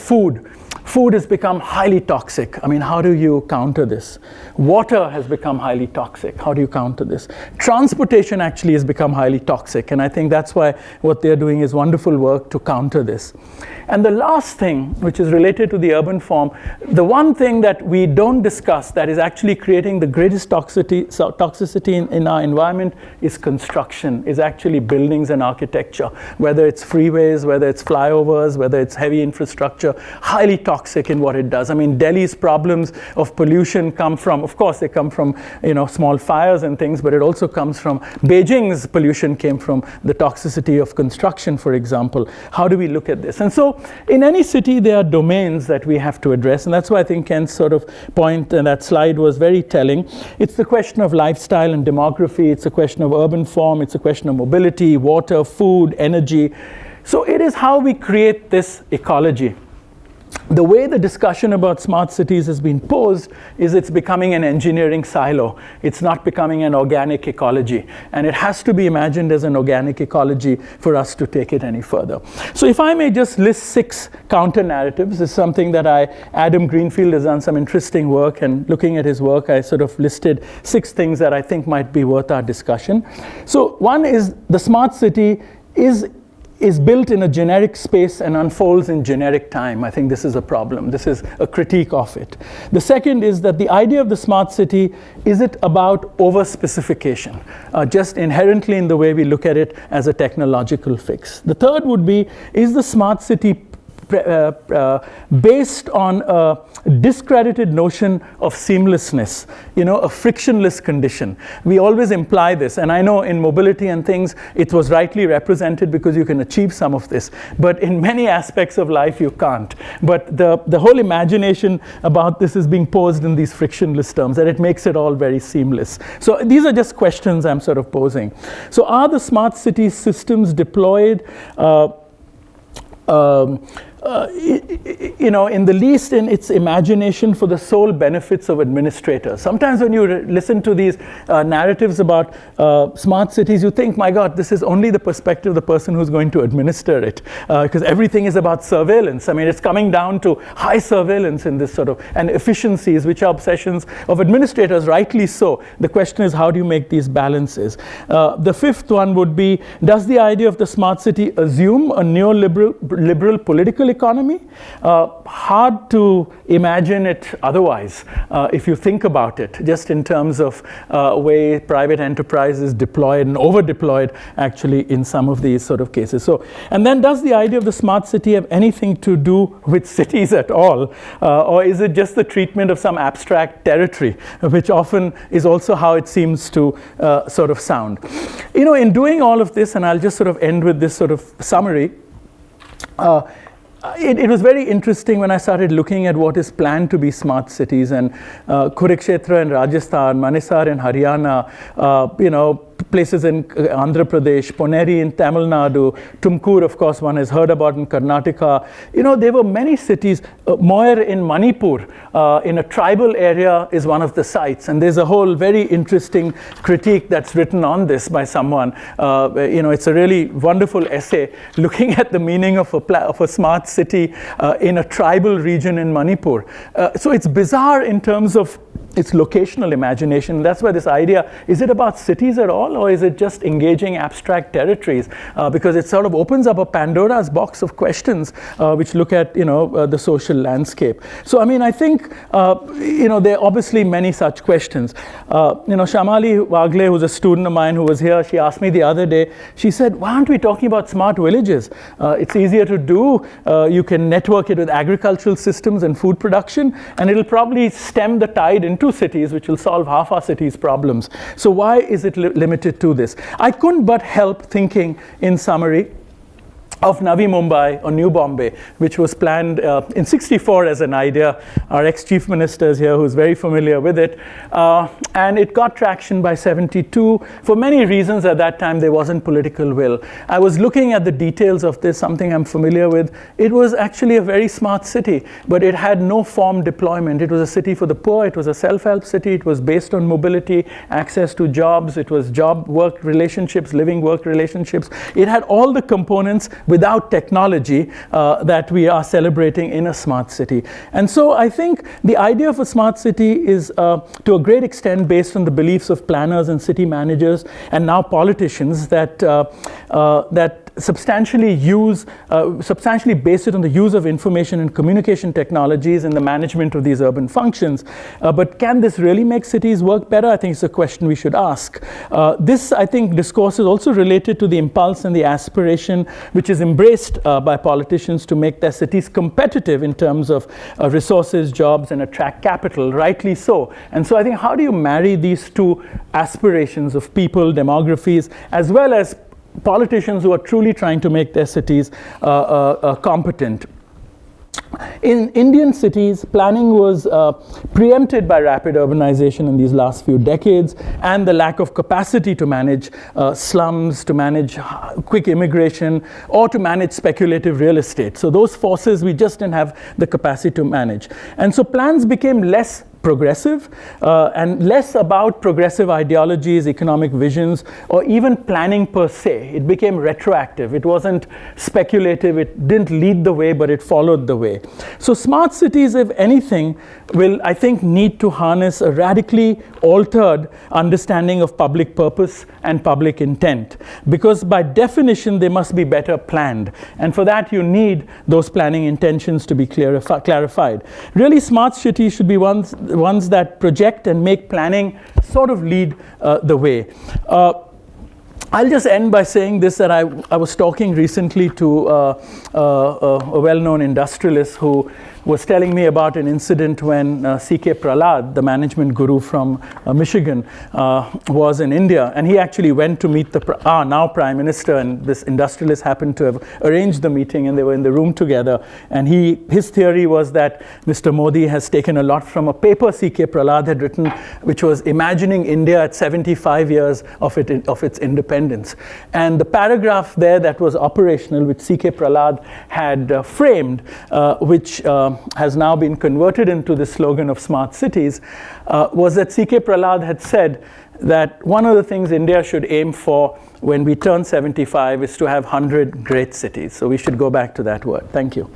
Food has become highly toxic. I mean, how do you counter this? Water has become highly toxic. How do you counter this? Transportation actually has become highly toxic, and I think that's why what they're doing is wonderful work to counter this. And the last thing, which is related to the urban form, the one thing that we don't discuss that is actually creating the greatest toxicity in our environment is construction, is actually buildings and architecture, whether it's freeways, whether it's flyovers, whether it's heavy infrastructure, highly toxic in what it does. I mean, Delhi's problems of pollution come from, of course, they come from small fires and things, but it also comes from Beijing's pollution came from the toxicity of construction, for example. How do we look at this? And so in any city, there are domains that we have to address, and that's why I think Ken's sort of point in that slide was very telling. It's the question of lifestyle and demography, it's a question of urban form, it's a question of mobility, water, food, energy. So it is how we create this ecology. The way the discussion about smart cities has been posed is it's becoming an engineering silo. It's not becoming an organic ecology. And it has to be imagined as an organic ecology for us to take it any further. So if I may just list 6 counter-narratives, is something that Adam Greenfield has done some interesting work, and looking at his work, I sort of listed 6 things that I think might be worth our discussion. So one is the smart city is built in a generic space and unfolds in generic time. I think this is a problem. This is a critique of it. The second is that the idea of the smart city, is it about over-specification, just inherently in the way we look at it as a technological fix? The third would be, is the smart city based on a discredited notion of seamlessness, a frictionless condition. We always imply this, and I know in mobility and things, it was rightly represented because you can achieve some of this, but in many aspects of life, you can't. But the whole imagination about this is being posed in these frictionless terms, and it makes it all very seamless. So these are just questions I'm sort of posing. So are the smart city systems deployed in the least in its imagination for the sole benefits of administrators. Sometimes when you listen to these narratives about smart cities, you think, my God, this is only the perspective of the person who's going to administer it, because everything is about surveillance. I mean, it's coming down to high surveillance in this sort of, and efficiencies, which are obsessions of administrators, rightly so. The question is, how do you make these balances? The fifth one would be, does the idea of the smart city assume a neoliberal political economy? Hard to imagine it otherwise, if you think about it, just in terms of way private enterprise is deployed and over-deployed actually in some of these sort of cases. So, and then does the idea of the smart city have anything to do with cities at all? Or is it just the treatment of some abstract territory, which often is also how it seems to sort of sound? In doing all of this, and I'll just sort of end with this sort of summary, it was very interesting when I started looking at what is planned to be smart cities, and Kurukshetra in Rajasthan, Manesar in Haryana, places in Andhra Pradesh, Poneri in Tamil Nadu, Tumkur, of course, one has heard about in Karnataka. There were many cities. Moir in Manipur, in a tribal area, is one of the sites. And there's a whole very interesting critique that's written on this by someone. It's a really wonderful essay looking at the meaning of a smart city in a tribal region in Manipur. So it's bizarre in terms of its locational imagination. That's why this idea, is it about cities at all, or is it just engaging abstract territories? Because it sort of opens up a Pandora's box of questions which look at the social landscape. So I mean, I think there are obviously many such questions. Shamali Wagle, who's a student of mine who was here, she asked me the other day, she said, why aren't we talking about smart villages? It's easier to do. You can network it with agricultural systems and food production, and it'll probably stem the tide into cities, which will solve half our city's problems. So why is it limited to this? I couldn't but help thinking, in summary, of Navi Mumbai or New Bombay, which was planned in '64 as an idea. Our ex-chief minister is here who's very familiar with it. And it got traction by '72. For many reasons at that time, there wasn't political will. I was looking at the details of this, something I'm familiar with. It was actually a very smart city, but it had no form deployment. It was a city for the poor. It was a self-help city. It was based on mobility, access to jobs. It was job-work relationships, living-work relationships. It had all the components without technology that we are celebrating in a smart city. And so I think the idea of a smart city is to a great extent based on the beliefs of planners and city managers and now politicians that substantially base it on the use of information and communication technologies in the management of these urban functions. But can this really make cities work better? I think it's a question we should ask. This, I think, discourse is also related to the impulse and the aspiration which is embraced by politicians to make their cities competitive in terms of resources, jobs, and attract capital, rightly so. And so I think, how do you marry these two aspirations of people, demographies, as well as politicians who are truly trying to make their cities competent? In Indian cities, planning was preempted by rapid urbanization in these last few decades and the lack of capacity to manage slums, to manage quick immigration, or to manage speculative real estate. So those forces we just didn't have the capacity to manage. And so plans became less progressive and less about progressive ideologies, economic visions, or even planning per se. It became retroactive. It wasn't speculative. It didn't lead the way, but it followed the way. So smart cities, if anything, will, I think, need to harness a radically altered understanding of public purpose and public intent, because by definition they must be better planned, and for that you need those planning intentions to be clarified. Really, smart cities should be ones that project and make planning sort of lead the way. I'll just end by saying this, that I was talking recently to a well-known industrialist who was telling me about an incident when C.K. Prahlad, the management guru from Michigan, was in India. And he actually went to meet the now Prime Minister, and this industrialist happened to have arranged the meeting, and they were in the room together. And his theory was that Mr. Modi has taken a lot from a paper C.K. Prahlad had written, which was imagining India at 75 years of its independence. And the paragraph there that was operational, which C.K. Prahlad had framed, which has now been converted into the slogan of smart cities, was that C.K. Prahlad had said that one of the things India should aim for when we turn 75 is to have 100 great cities. So we should go back to that word. Thank you.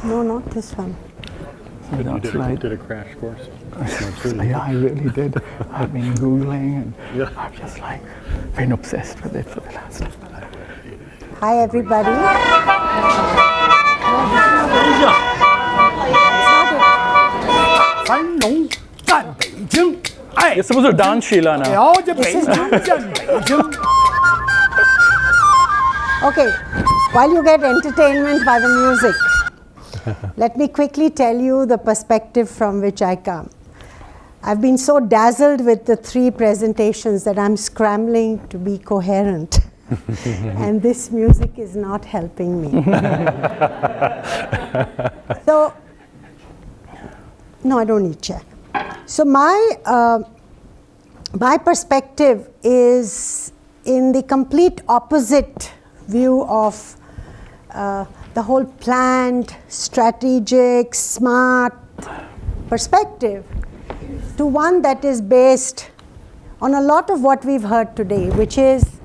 No, not this one. Without slide. Did a crash course. Yeah, I really did. I've been Googling, and I've just been obsessed with it for the last time. Hi, everybody. You're supposed to dance, Sheila, now. Okay, while you get entertainment by the music, let me quickly tell you the perspective from which I come. I've been so dazzled with the 3 presentations that I'm scrambling to be coherent. And this music is not helping me. So, no, I don't need chair. So my perspective is in the complete opposite view of the whole planned, strategic, smart perspective to one that is based on a lot of what we've heard today, which is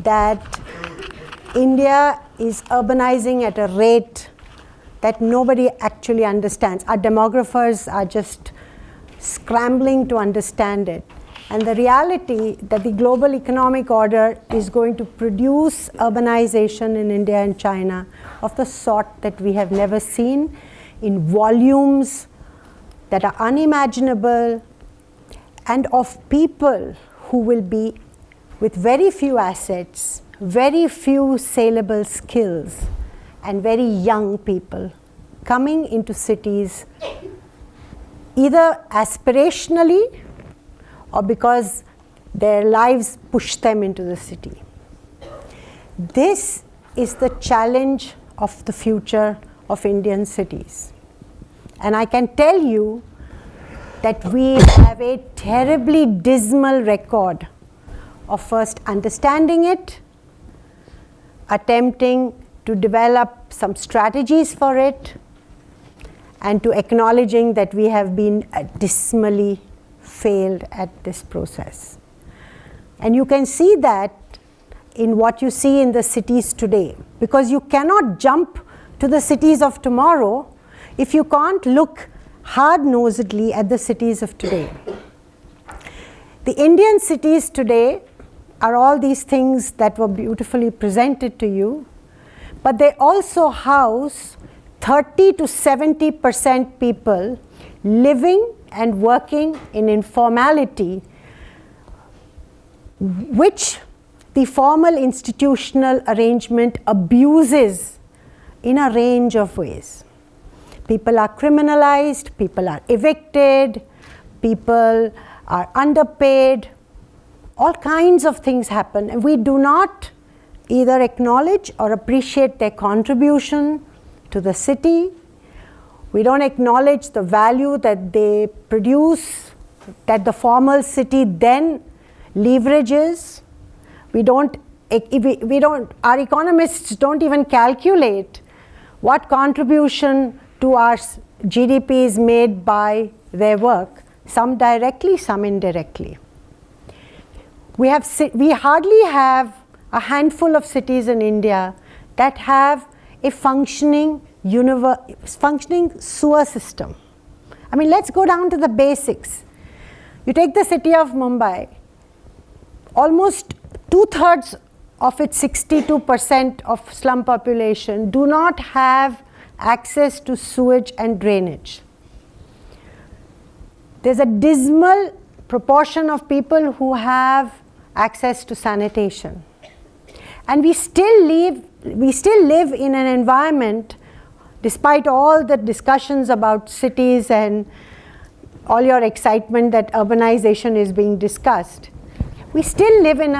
that India is urbanizing at a rate that nobody actually understands. Our demographers are just scrambling to understand it. And the reality that the global economic order is going to produce urbanization in India and China of the sort that we have never seen, in volumes that are unimaginable, and of people who will be with very few assets, very few saleable skills, and very young people coming into cities either aspirationally or because their lives push them into the city. This is the challenge of the future of Indian cities. And I can tell you that we have a terribly dismal record of first understanding it, attempting to develop some strategies for it, and to acknowledging that we have been dismally failed at this process. And you can see that in what you see in the cities today, because you cannot jump to the cities of tomorrow if you can't look hard-nosedly at the cities of today. The Indian cities today are all these things that were beautifully presented to you, but they also house 30 to 70% people living and working in informality, which the formal institutional arrangement abuses in a range of ways. People are criminalized, people are evicted, people are underpaid, all kinds of things happen, and we do not either acknowledge or appreciate their contribution to the city. We don't acknowledge the value that they produce, that the formal city then leverages. Our economists don't even calculate what contribution to our GDP is made by their work, some directly, some indirectly. We hardly have a handful of cities in India that have a functioning sewer system. I mean, let's go down to the basics. You take the city of Mumbai, almost 2/3 of its 62% of slum population do not have access to sewage and drainage. There's a dismal proportion of people who have access to sanitation. And we still live in an environment, despite all the discussions about cities and all your excitement that urbanization is being discussed, we still live in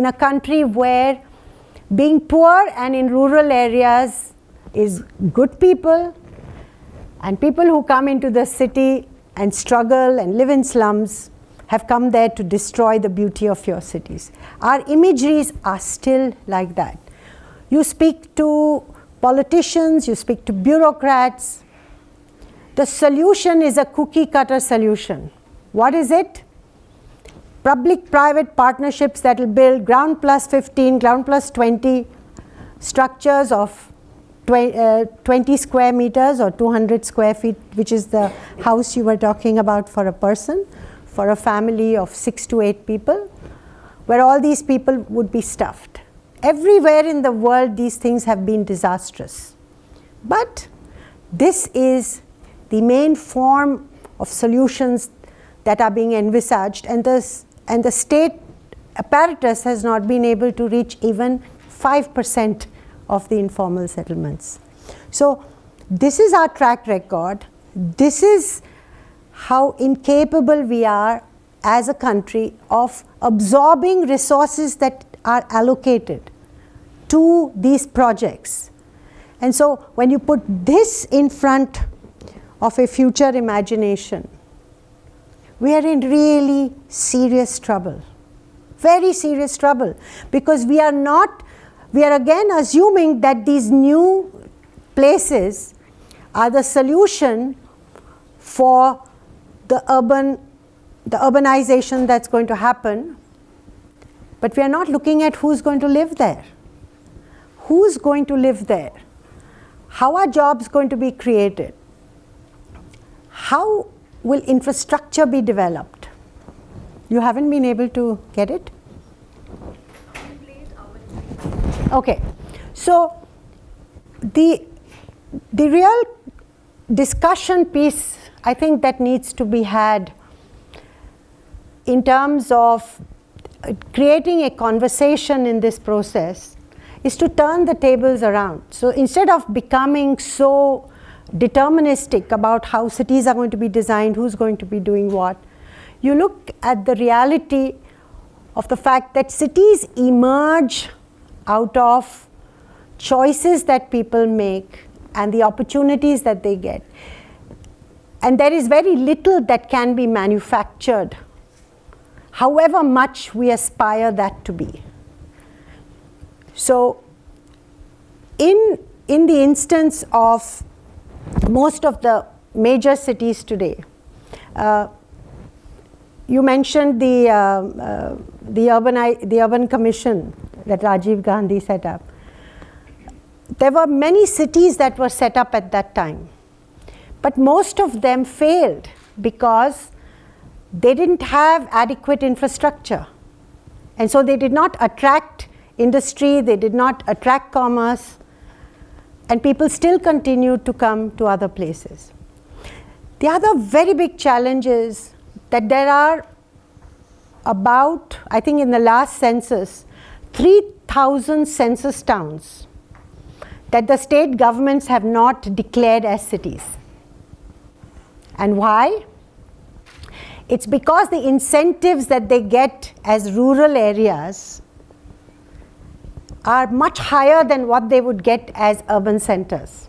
a country where being poor and in rural areas is good people, and people who come into the city and struggle and live in slums have come there to destroy the beauty of your cities. Our imageries are still like that. You speak to politicians, you speak to bureaucrats. The solution is a cookie cutter solution. What is it? Public-private partnerships that will build ground plus 15, ground plus 20 structures of 20 square meters or 200 square feet, which is the house you were talking about for a person, for a family of 6 to 8 people, where all these people would be stuffed. Everywhere in the world, these things have been disastrous. But this is the main form of solutions that are being envisaged, and the state apparatus has not been able to reach even 5% of the informal settlements. So this is our track record. This is how incapable we are as a country of absorbing resources that are allocated to these projects. And so when you put this in front of a future imagination, we are in really serious trouble, very serious trouble, because we are again assuming that these new places are the solution for the urbanization that's going to happen, but we are not looking at who's going to live there. Who's going to live there? How are jobs going to be created? How will infrastructure be developed? You haven't been able to get it? Okay, so the real discussion piece, I think, that needs to be had in terms of creating a conversation in this process is to turn the tables around. So instead of becoming so deterministic about how cities are going to be designed, who's going to be doing what, you look at the reality of the fact that cities emerge out of choices that people make and the opportunities that they get. And there is very little that can be manufactured, however much we aspire that to be. So in the instance of most of the major cities today, you mentioned the urban commission that Rajiv Gandhi set up. There were many cities that were set up at that time, but most of them failed because they didn't have adequate infrastructure, and so they did not attract industry, they did not attract commerce, and people still continued to come to other places. The other very big challenge is that there are about, I think in the last census, 3,000 census towns that the state governments have not declared as cities. And why? It's because the incentives that they get as rural areas are much higher than what they would get as urban centers.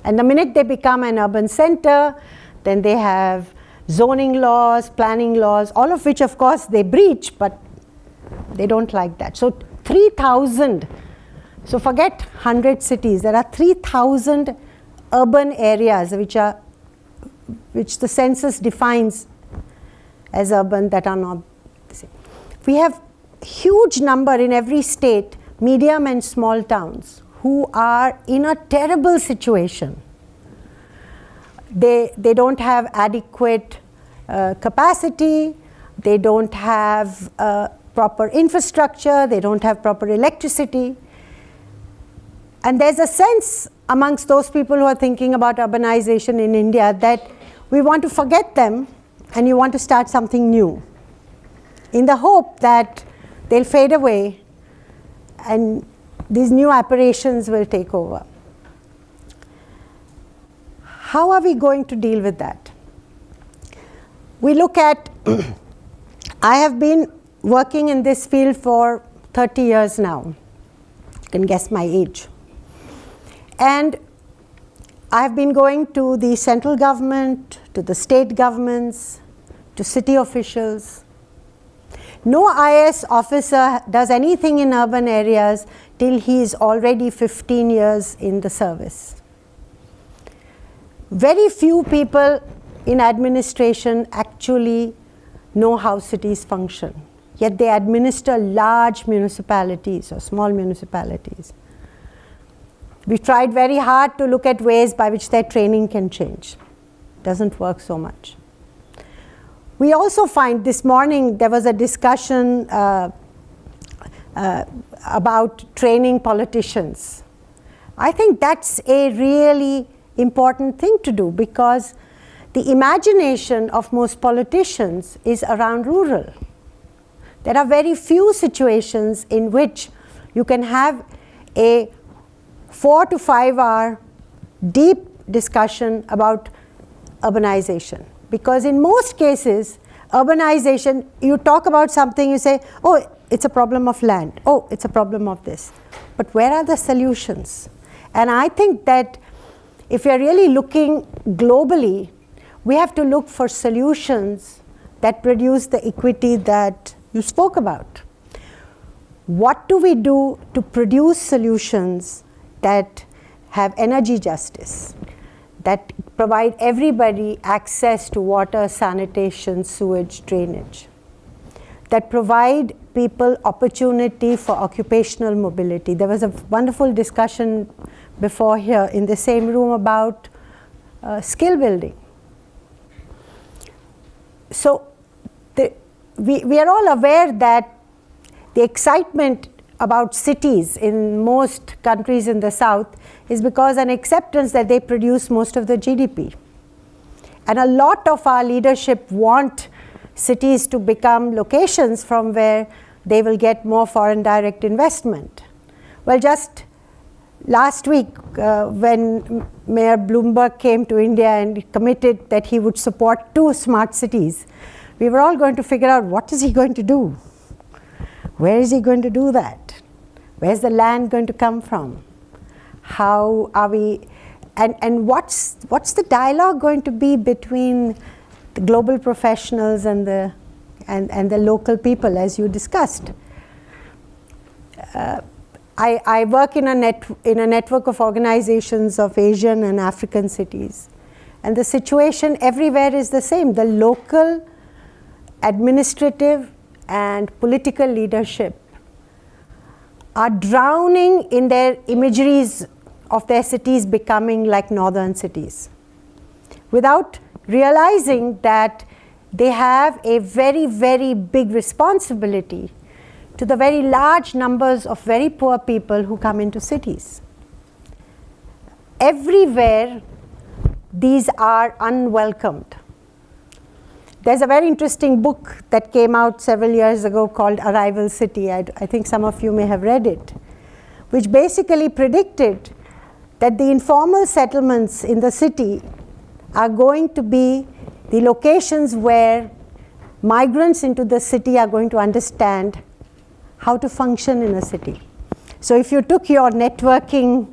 And the minute they become an urban center, then they have zoning laws, planning laws, all of which of course they breach, but they don't like that. So 3,000, so forget 100 cities, there are 3,000 urban areas which the census defines as urban that are not the same. We have huge number in every state, medium and small towns, who are in a terrible situation. They don't have adequate capacity, they don't have proper infrastructure, they don't have proper electricity. And there's a sense amongst those people who are thinking about urbanization in India that we want to forget them and you want to start something new, in the hope that they'll fade away and these new apparitions will take over. How are we going to deal with that? We look at, I have been working in this field for 30 years now. You can guess my age. And I've been going to the central government, to the state governments, to city officials. No IAS officer does anything in urban areas till he is already 15 years in the service. Very few people in administration actually know how cities function, yet they administer large municipalities or small municipalities. We tried very hard to look at ways by which their training can change. Doesn't work so much. We also find this morning there was a discussion about training politicians. I think that's a really important thing to do because the imagination of most politicians is around rural. There are very few situations in which you can have a 4 to 5 hour deep discussion about urbanization. Because in most cases, urbanization, you talk about something, you say, oh, it's a problem of land. Oh, it's a problem of this. But where are the solutions? And I think that if you're really looking globally, we have to look for solutions that produce the equity that you spoke about. What do we do to produce solutions that have energy justice, that provide everybody access to water, sanitation, sewage, drainage, that provide people opportunity for occupational mobility? There was a wonderful discussion before here in the same room about skill building. So we are all aware that the excitement about cities in most countries in the South is because an acceptance that they produce most of the GDP. And a lot of our leadership want cities to become locations from where they will get more foreign direct investment. Well, just last week when Mayor Bloomberg came to India and committed that he would support 2 smart cities, we were all going to figure out what is he going to do? Where is he going to do that? Where's the land going to come from? How are we, and what's the dialogue going to be between the global professionals and the local people, as you discussed? I work in a network of organizations of Asian and African cities, and the situation everywhere is the same. The local administrative and political leadership are drowning in their imageries of their cities becoming like northern cities, without realizing that they have a very, very big responsibility to the very large numbers of very poor people who come into cities. Everywhere, these are unwelcomed. There's a very interesting book that came out several years ago called Arrival City. I think some of you may have read it, which basically predicted that the informal settlements in the city are going to be the locations where migrants into the city are going to understand how to function in a city. So if you took your networking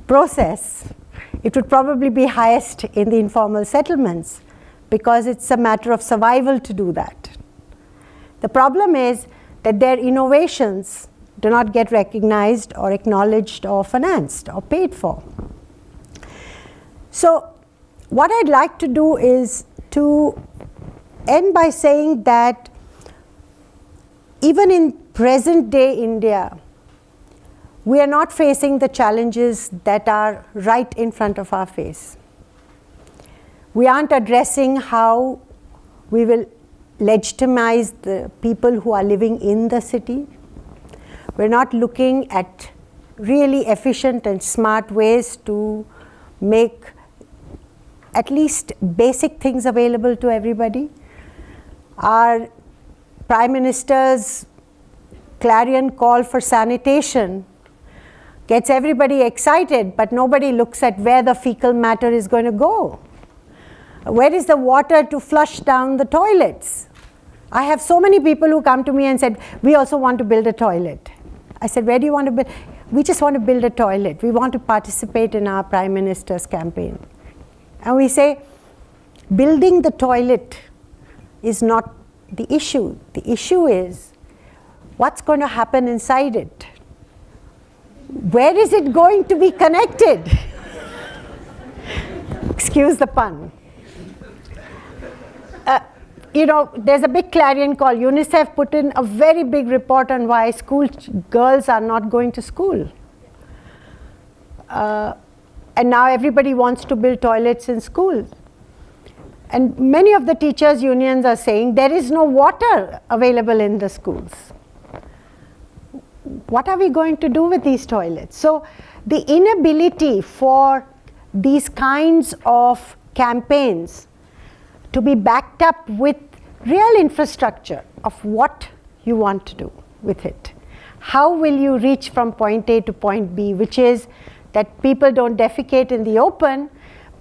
process, it would probably be highest in the informal settlements, because it's a matter of survival to do that. The problem is that their innovations do not get recognized or acknowledged or financed or paid for. So what I'd like to do is to end by saying that even in present day India, we are not facing the challenges that are right in front of our face. We aren't addressing how we will legitimize the people who are living in the city. We're not looking at really efficient and smart ways to make at least basic things available to everybody. Our Prime Minister's clarion call for sanitation gets everybody excited, but nobody looks at where the fecal matter is going to go. Where is the water to flush down the toilets? I have so many people who come to me and said, we also want to build a toilet. I said, where do you want to build? We just want to build a toilet. We want to participate in our Prime Minister's campaign. And we say, building the toilet is not the issue. The issue is what's going to happen inside it. Where is it going to be connected? Excuse the pun. There's a big clarion call. UNICEF put in a very big report on why school girls are not going to school. And now everybody wants to build toilets in schools. And many of the teachers' unions are saying there is no water available in the schools. What are we going to do with these toilets? So the inability for these kinds of campaigns to be backed up with real infrastructure of what you want to do with it. How will you reach from point A to point B, which is that people don't defecate in the open,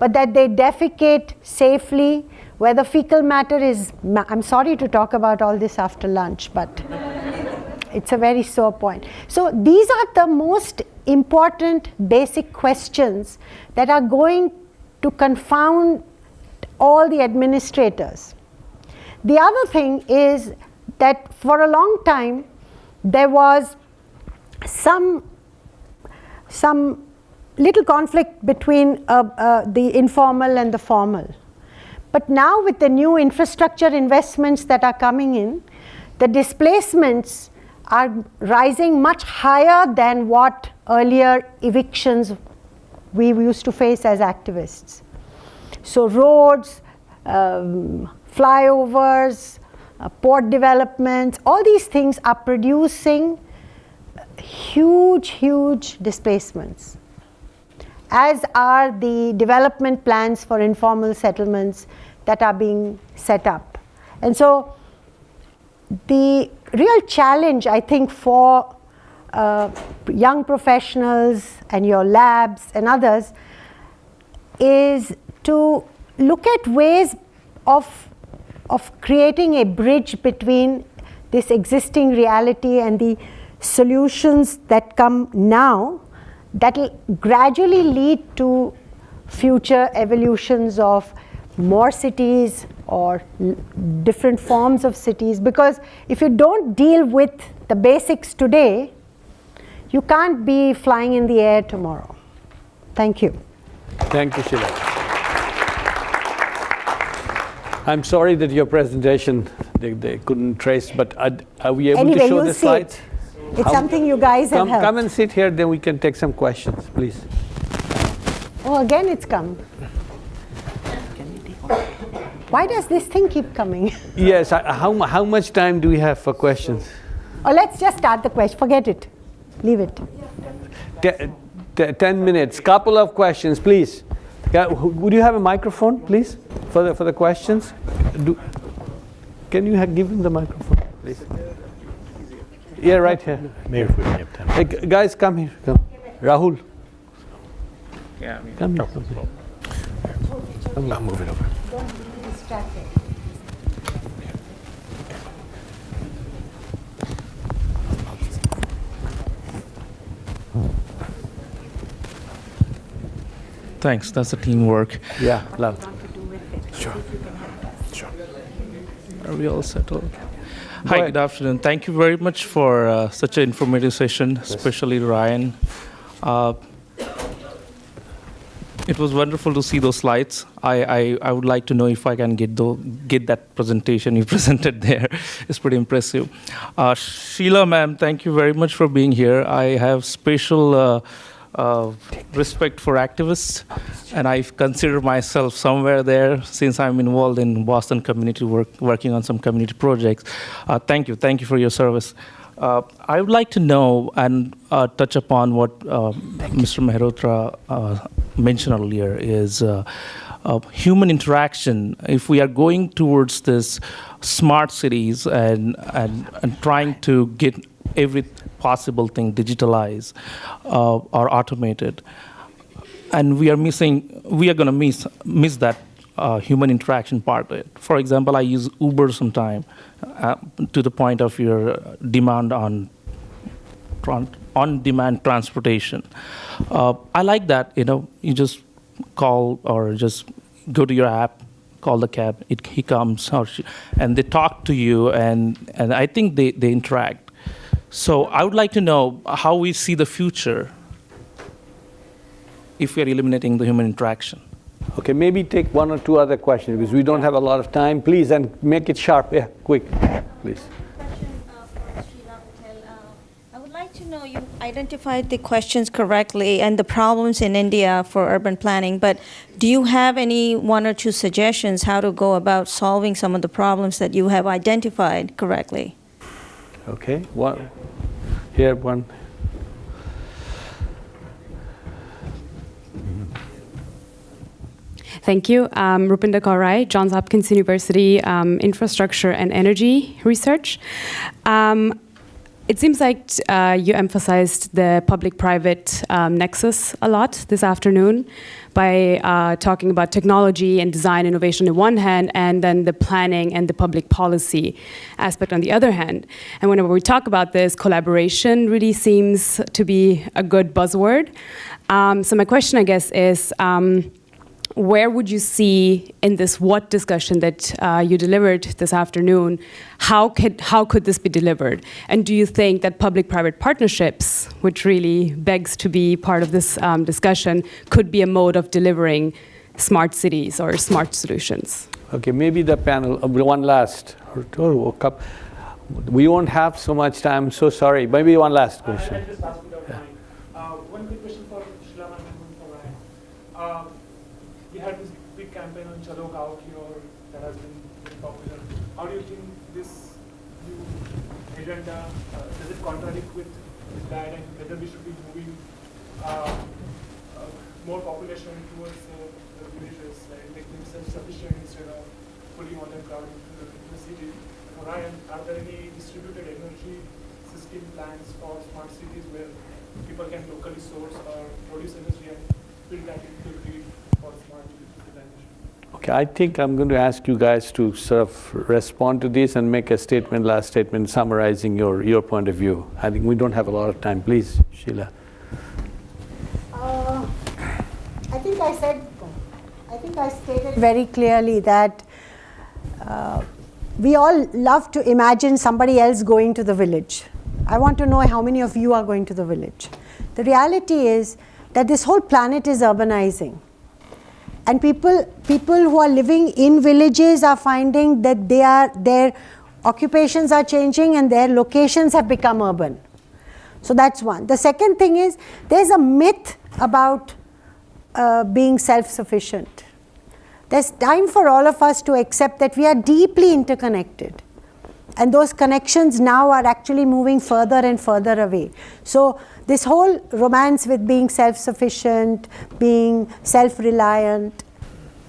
but that they defecate safely, where the fecal matter is, I'm sorry to talk about all this after lunch, but it's a very sore point. So these are the most important basic questions that are going to confound all the administrators. The other thing is that for a long time there was some little conflict between the informal and the formal. But now with the new infrastructure investments that are coming in, the displacements are rising much higher than what earlier evictions we used to face as activists. So roads, flyovers, port developments, all these things are producing huge displacements, as are the development plans for informal settlements that are being set up. And so the real challenge, I think, for young professionals and your labs and others is to look at ways of creating a bridge between this existing reality and the solutions that come now that will gradually lead to future evolutions of more cities or different forms of cities. Because if you don't deal with the basics today, you can't be flying in the air tomorrow. Thank you. Thank you, Sheila. I'm sorry that your presentation, they couldn't trace, but are we able to show the slides? It's something you guys have helped. Come and sit here, then we can take some questions, please. Oh, again it's come. Why does this thing keep coming? Yes, how much time do we have for questions? Oh, let's just start the question. Forget it. Leave it. 10 minutes. Couple of questions, please. Would you have a microphone, please, for the questions? Can you give him the microphone, please? Yeah, right here. Maybe if we can have 10. Hey, guys, come here. Come. Rahul. Yeah, Come here. I'll move it over. Don't be distracted. Thanks, that's the teamwork. Yeah, love. Sure. Are we all settled? Hi, good afternoon. Thank you very much for such an informative session, especially Ryan. It was wonderful to see those slides. I would like to know if I can get that presentation you presented there. It's pretty impressive. Sheila, ma'am, thank you very much for being here. I have special respect for activists, and I consider myself somewhere there since I'm involved in Boston community work, working on some community projects. Thank you for your service. I would like to know and touch upon what Mr. Mehrotra mentioned earlier is human interaction. If we are going towards this smart cities and trying to get every possible thing digitalized or automated, and we are going to miss that human interaction part of it. For example, I use Uber sometime to the point of your demand on-demand transportation. I like that, you just call or just go to your app, call the cab, he comes, and they talk to you, and I think they interact. So I would like to know how we see the future if we are eliminating the human interaction. Okay, maybe take one or two other questions because we don't have a lot of time. Please, and make it sharp. Yeah, quick, please. Question for Sheila Patel. I would like to know, you identified the questions correctly and the problems in India for urban planning, but do you have any one or two suggestions how to go about solving some of the problems that you have identified correctly? Okay, one. Here, one. Thank you. Rupinder Kaurai, Johns Hopkins University Infrastructure and Energy Research. It seems like you emphasized the public-private nexus a lot this afternoon by talking about technology and design innovation on one hand, and then the planning and the public policy aspect on the other hand. And whenever we talk about this, collaboration really seems to be a good buzzword. So my question, I guess, is where would you see in this what discussion that you delivered this afternoon, how could this be delivered? And do you think that public-private partnerships, which really begs to be part of this discussion, could be a mode of delivering smart cities or smart solutions? Okay, maybe the panel, one last. We won't have so much time, so sorry. Maybe one last question. I'll just ask without mind. One quick question for Sheila and one for Ryan. We had this big campaign on Chalo Gaon Ki Aur that has been very popular. How do you think this new agenda, does it contradict with that, and whether we should be moving more population towards the villages, like making them self-sufficient instead of putting all them crowd into the city? For Ryan, are there any distributed energy system plans for smart cities where people can locally source or produce energy and build that into the grid for smart utilization? Okay, I think I'm going to ask you guys to sort of respond to this and make a statement, last statement, summarizing your point of view. I think we don't have a lot of time. Please, Sheila. I think I stated very clearly that we all love to imagine somebody else going to the village. I want to know how many of you are going to the village. The reality is that this whole planet is urbanizing. And people who are living in villages are finding that their occupations are changing and their locations have become urban. So that's one. The second thing is there's a myth about being self-sufficient. There's time for all of us to accept that we are deeply interconnected. And those connections now are actually moving further and further away. So this whole romance with being self-sufficient, being self-reliant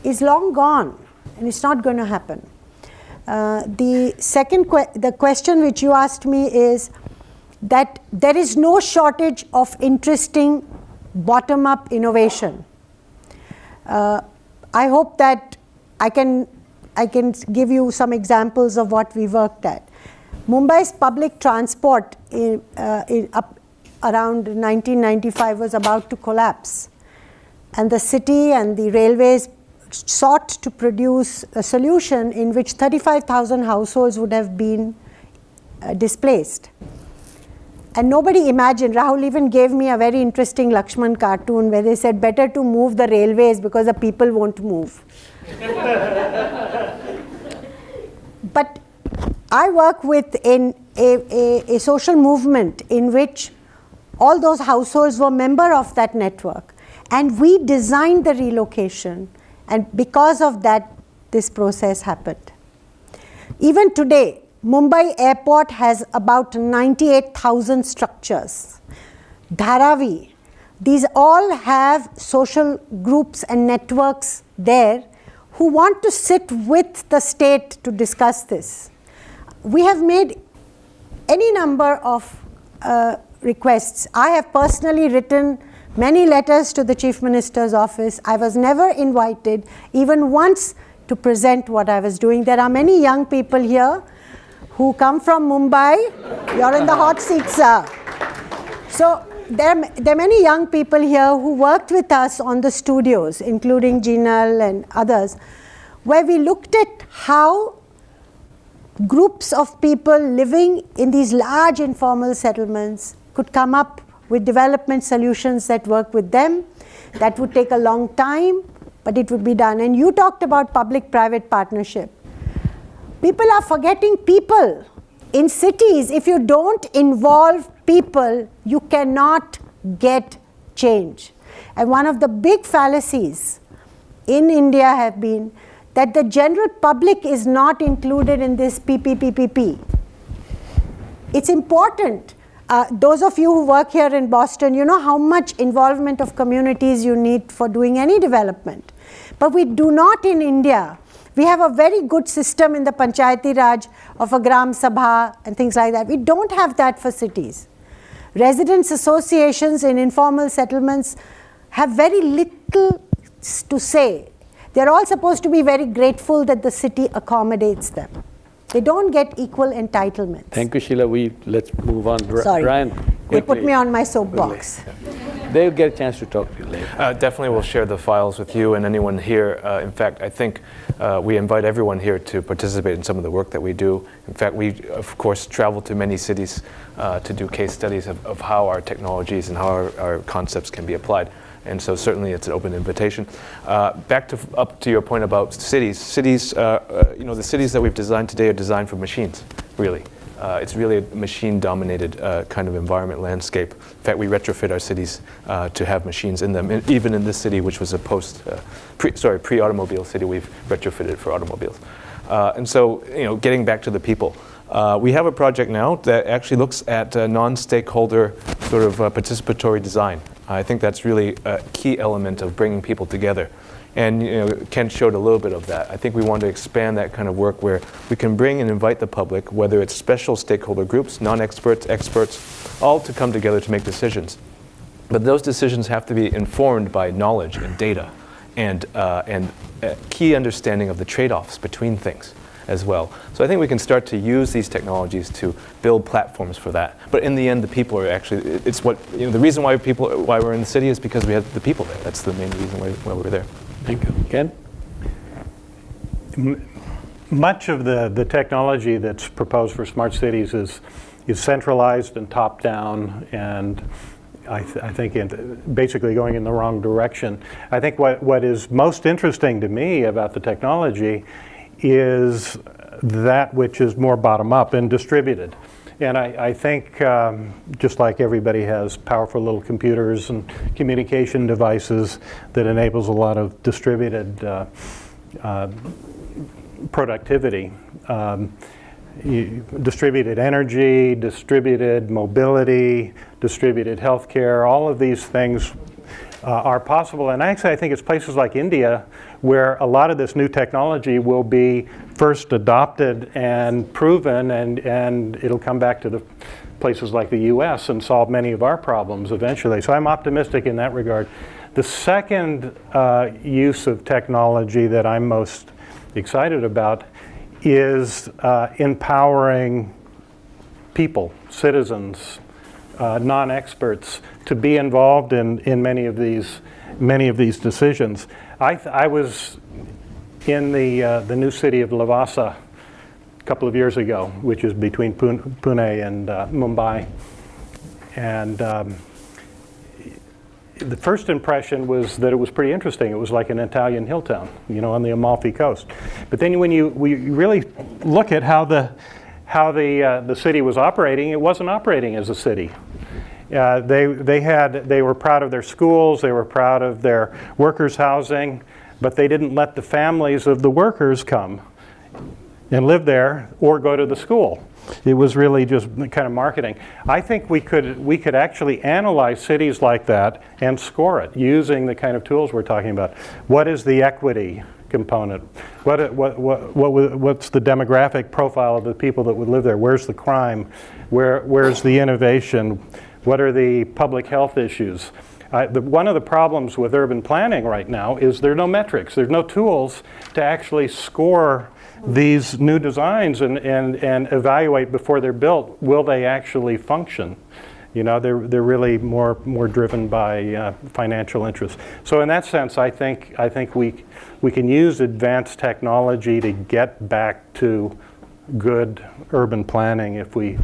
is long gone, and it's not going to happen. The question which you asked me is that there is no shortage of interesting bottom-up innovation. I hope that I can give you some examples of what we worked at. Mumbai's public transport around 1995 was about to collapse, and the city and the railways sought to produce a solution in which 35,000 households would have been displaced. And nobody imagined, Rahul even gave me a very interesting Lakshman cartoon where they said better to move the railways because the people won't move. But I work with a social movement in which All those households were member of that network. And we designed the relocation. And because of that, this process happened. Even today, Mumbai airport has about 98,000 structures. Dharavi, these all have social groups and networks there who want to sit with the state to discuss this. We have made any number of requests. I have personally written many letters to the Chief Minister's office. I was never invited, even once, to present what I was doing. There are many young people here who come from Mumbai. You're in the hot seat, sir. So there are many young people here who worked with us on the studios, including Jinal and others, where we looked at how groups of people living in these large informal settlements could come up with development solutions that work with them. That would take a long time, but it would be done. And you talked about public-private partnership. People are forgetting people. In cities, if you don't involve people, you cannot get change. And one of the big fallacies in India have been that the general public is not included in this PPPPP. It's important. Those of you who work here in Boston, you know how much involvement of communities you need for doing any development. But we do not in India. We have a very good system in the Panchayati Raj of a Gram Sabha and things like that. We don't have that for cities. Residents' associations in informal settlements have very little to say. They're all supposed to be very grateful that the city accommodates them. They don't get equal entitlements. Thank you, Sheila. Let's move on. Sorry. Brian, They put quickly. me on my soapbox. They'll get a chance to talk to you later. Definitely we'll share the files with you and anyone here. In fact, I think we invite everyone here to participate in some of the work that we do. In fact, we, of course, travel to many cities to do case studies of how our technologies and how our concepts can be applied. And so certainly it's an open invitation. Back up to your point about cities. Cities, the cities that we've designed today are designed for machines, really. It's really a machine-dominated kind of environment landscape. In fact, we retrofit our cities to have machines in them. And even in this city, which was a pre-automobile city, we've retrofitted for automobiles. And so, getting back to the people, we have a project now that actually looks at non-stakeholder sort of participatory design. I think that's really a key element of bringing people together. And Ken showed a little bit of that. I think we want to expand that kind of work where we can bring and invite the public, whether it's special stakeholder groups, non-experts, experts, all to come together to make decisions. But those decisions have to be informed by knowledge and data and a key understanding of the trade-offs between things as well. So I think we can start to use these technologies to build platforms for that. But in the end, the people are actually, it's what, the reason why we're in the city is because we have the people there. That's the main reason why we're there. Thank you. Ken? Much of the technology that's proposed for smart cities is centralized and top-down, and I think basically going in the wrong direction. I think what is most interesting to me about the technology is that which is more bottom-up and distributed. And I think just like everybody has powerful little computers and communication devices that enables a lot of distributed productivity, distributed energy, distributed mobility, distributed healthcare, all of these things are possible. And actually I think it's places like India where a lot of this new technology will be first adopted and proven, and it'll come back to the places like the US and solve many of our problems eventually. So I'm optimistic in that regard. The second use of technology that I'm most excited about is empowering people, citizens, non-experts, to be involved in many of these decisions. I was in the new city of Lavasa a couple of years ago, which is between Pune and Mumbai, and the first impression was that it was pretty interesting. It was like an Italian hill town, on the Amalfi Coast. But then when you really look at how the city was operating, it wasn't operating as a city. They were proud of their schools, they were proud of their workers' housing, but they didn't let the families of the workers come and live there or go to the school. It was really just kind of marketing. I think we could actually analyze cities like that and score it using the kind of tools we're talking about. What is the equity component? What's the demographic profile of the people that would live there? Where's the crime? Where's the innovation? What are the public health issues? One of the problems with urban planning right now is there are no metrics. There's no tools to actually score these new designs and evaluate before they're built. Will they actually function? You know, they're really more driven by financial interests. So in that sense, I think we can use advanced technology to get back to good urban planning if we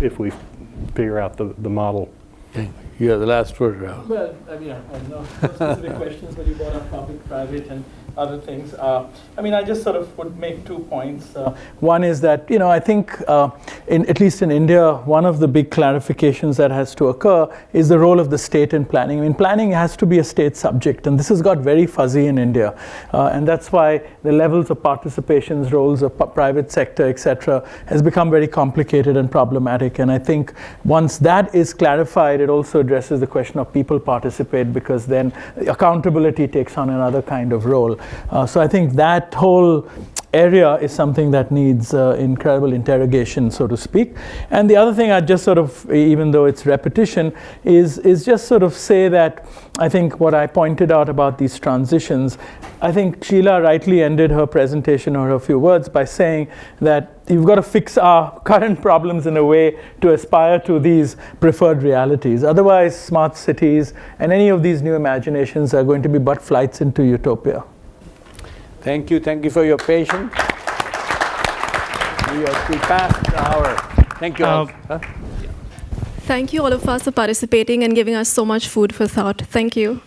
figure out the model. Okay. You have the last word, Rahul. Well, I mean, I know specific questions, but you brought up public-private and other things. I just sort of would make 2 points. One is that, I think, at least in India, one of the big clarifications that has to occur is the role of the state in planning. I mean, planning has to be a state subject, and this has got very fuzzy in India. And that's why the levels of participations, roles of private sector, etc., has become very complicated and problematic. And I think once that is clarified, it also addresses the question of people participate, because then accountability takes on another kind of role. So I think that whole area is something that needs incredible interrogation, so to speak. And the other thing I'd just sort of, even though it's repetition, is just sort of say that I think what I pointed out about these transitions, I think Sheila rightly ended her presentation or her few words by saying that you've got to fix our current problems in a way to aspire to these preferred realities. Otherwise, smart cities and any of these new imaginations are going to be but flights into utopia. Thank you for your patience. We passed the hour. Thank you all. Thank you all of us for participating and giving us so much food for thought. Thank you.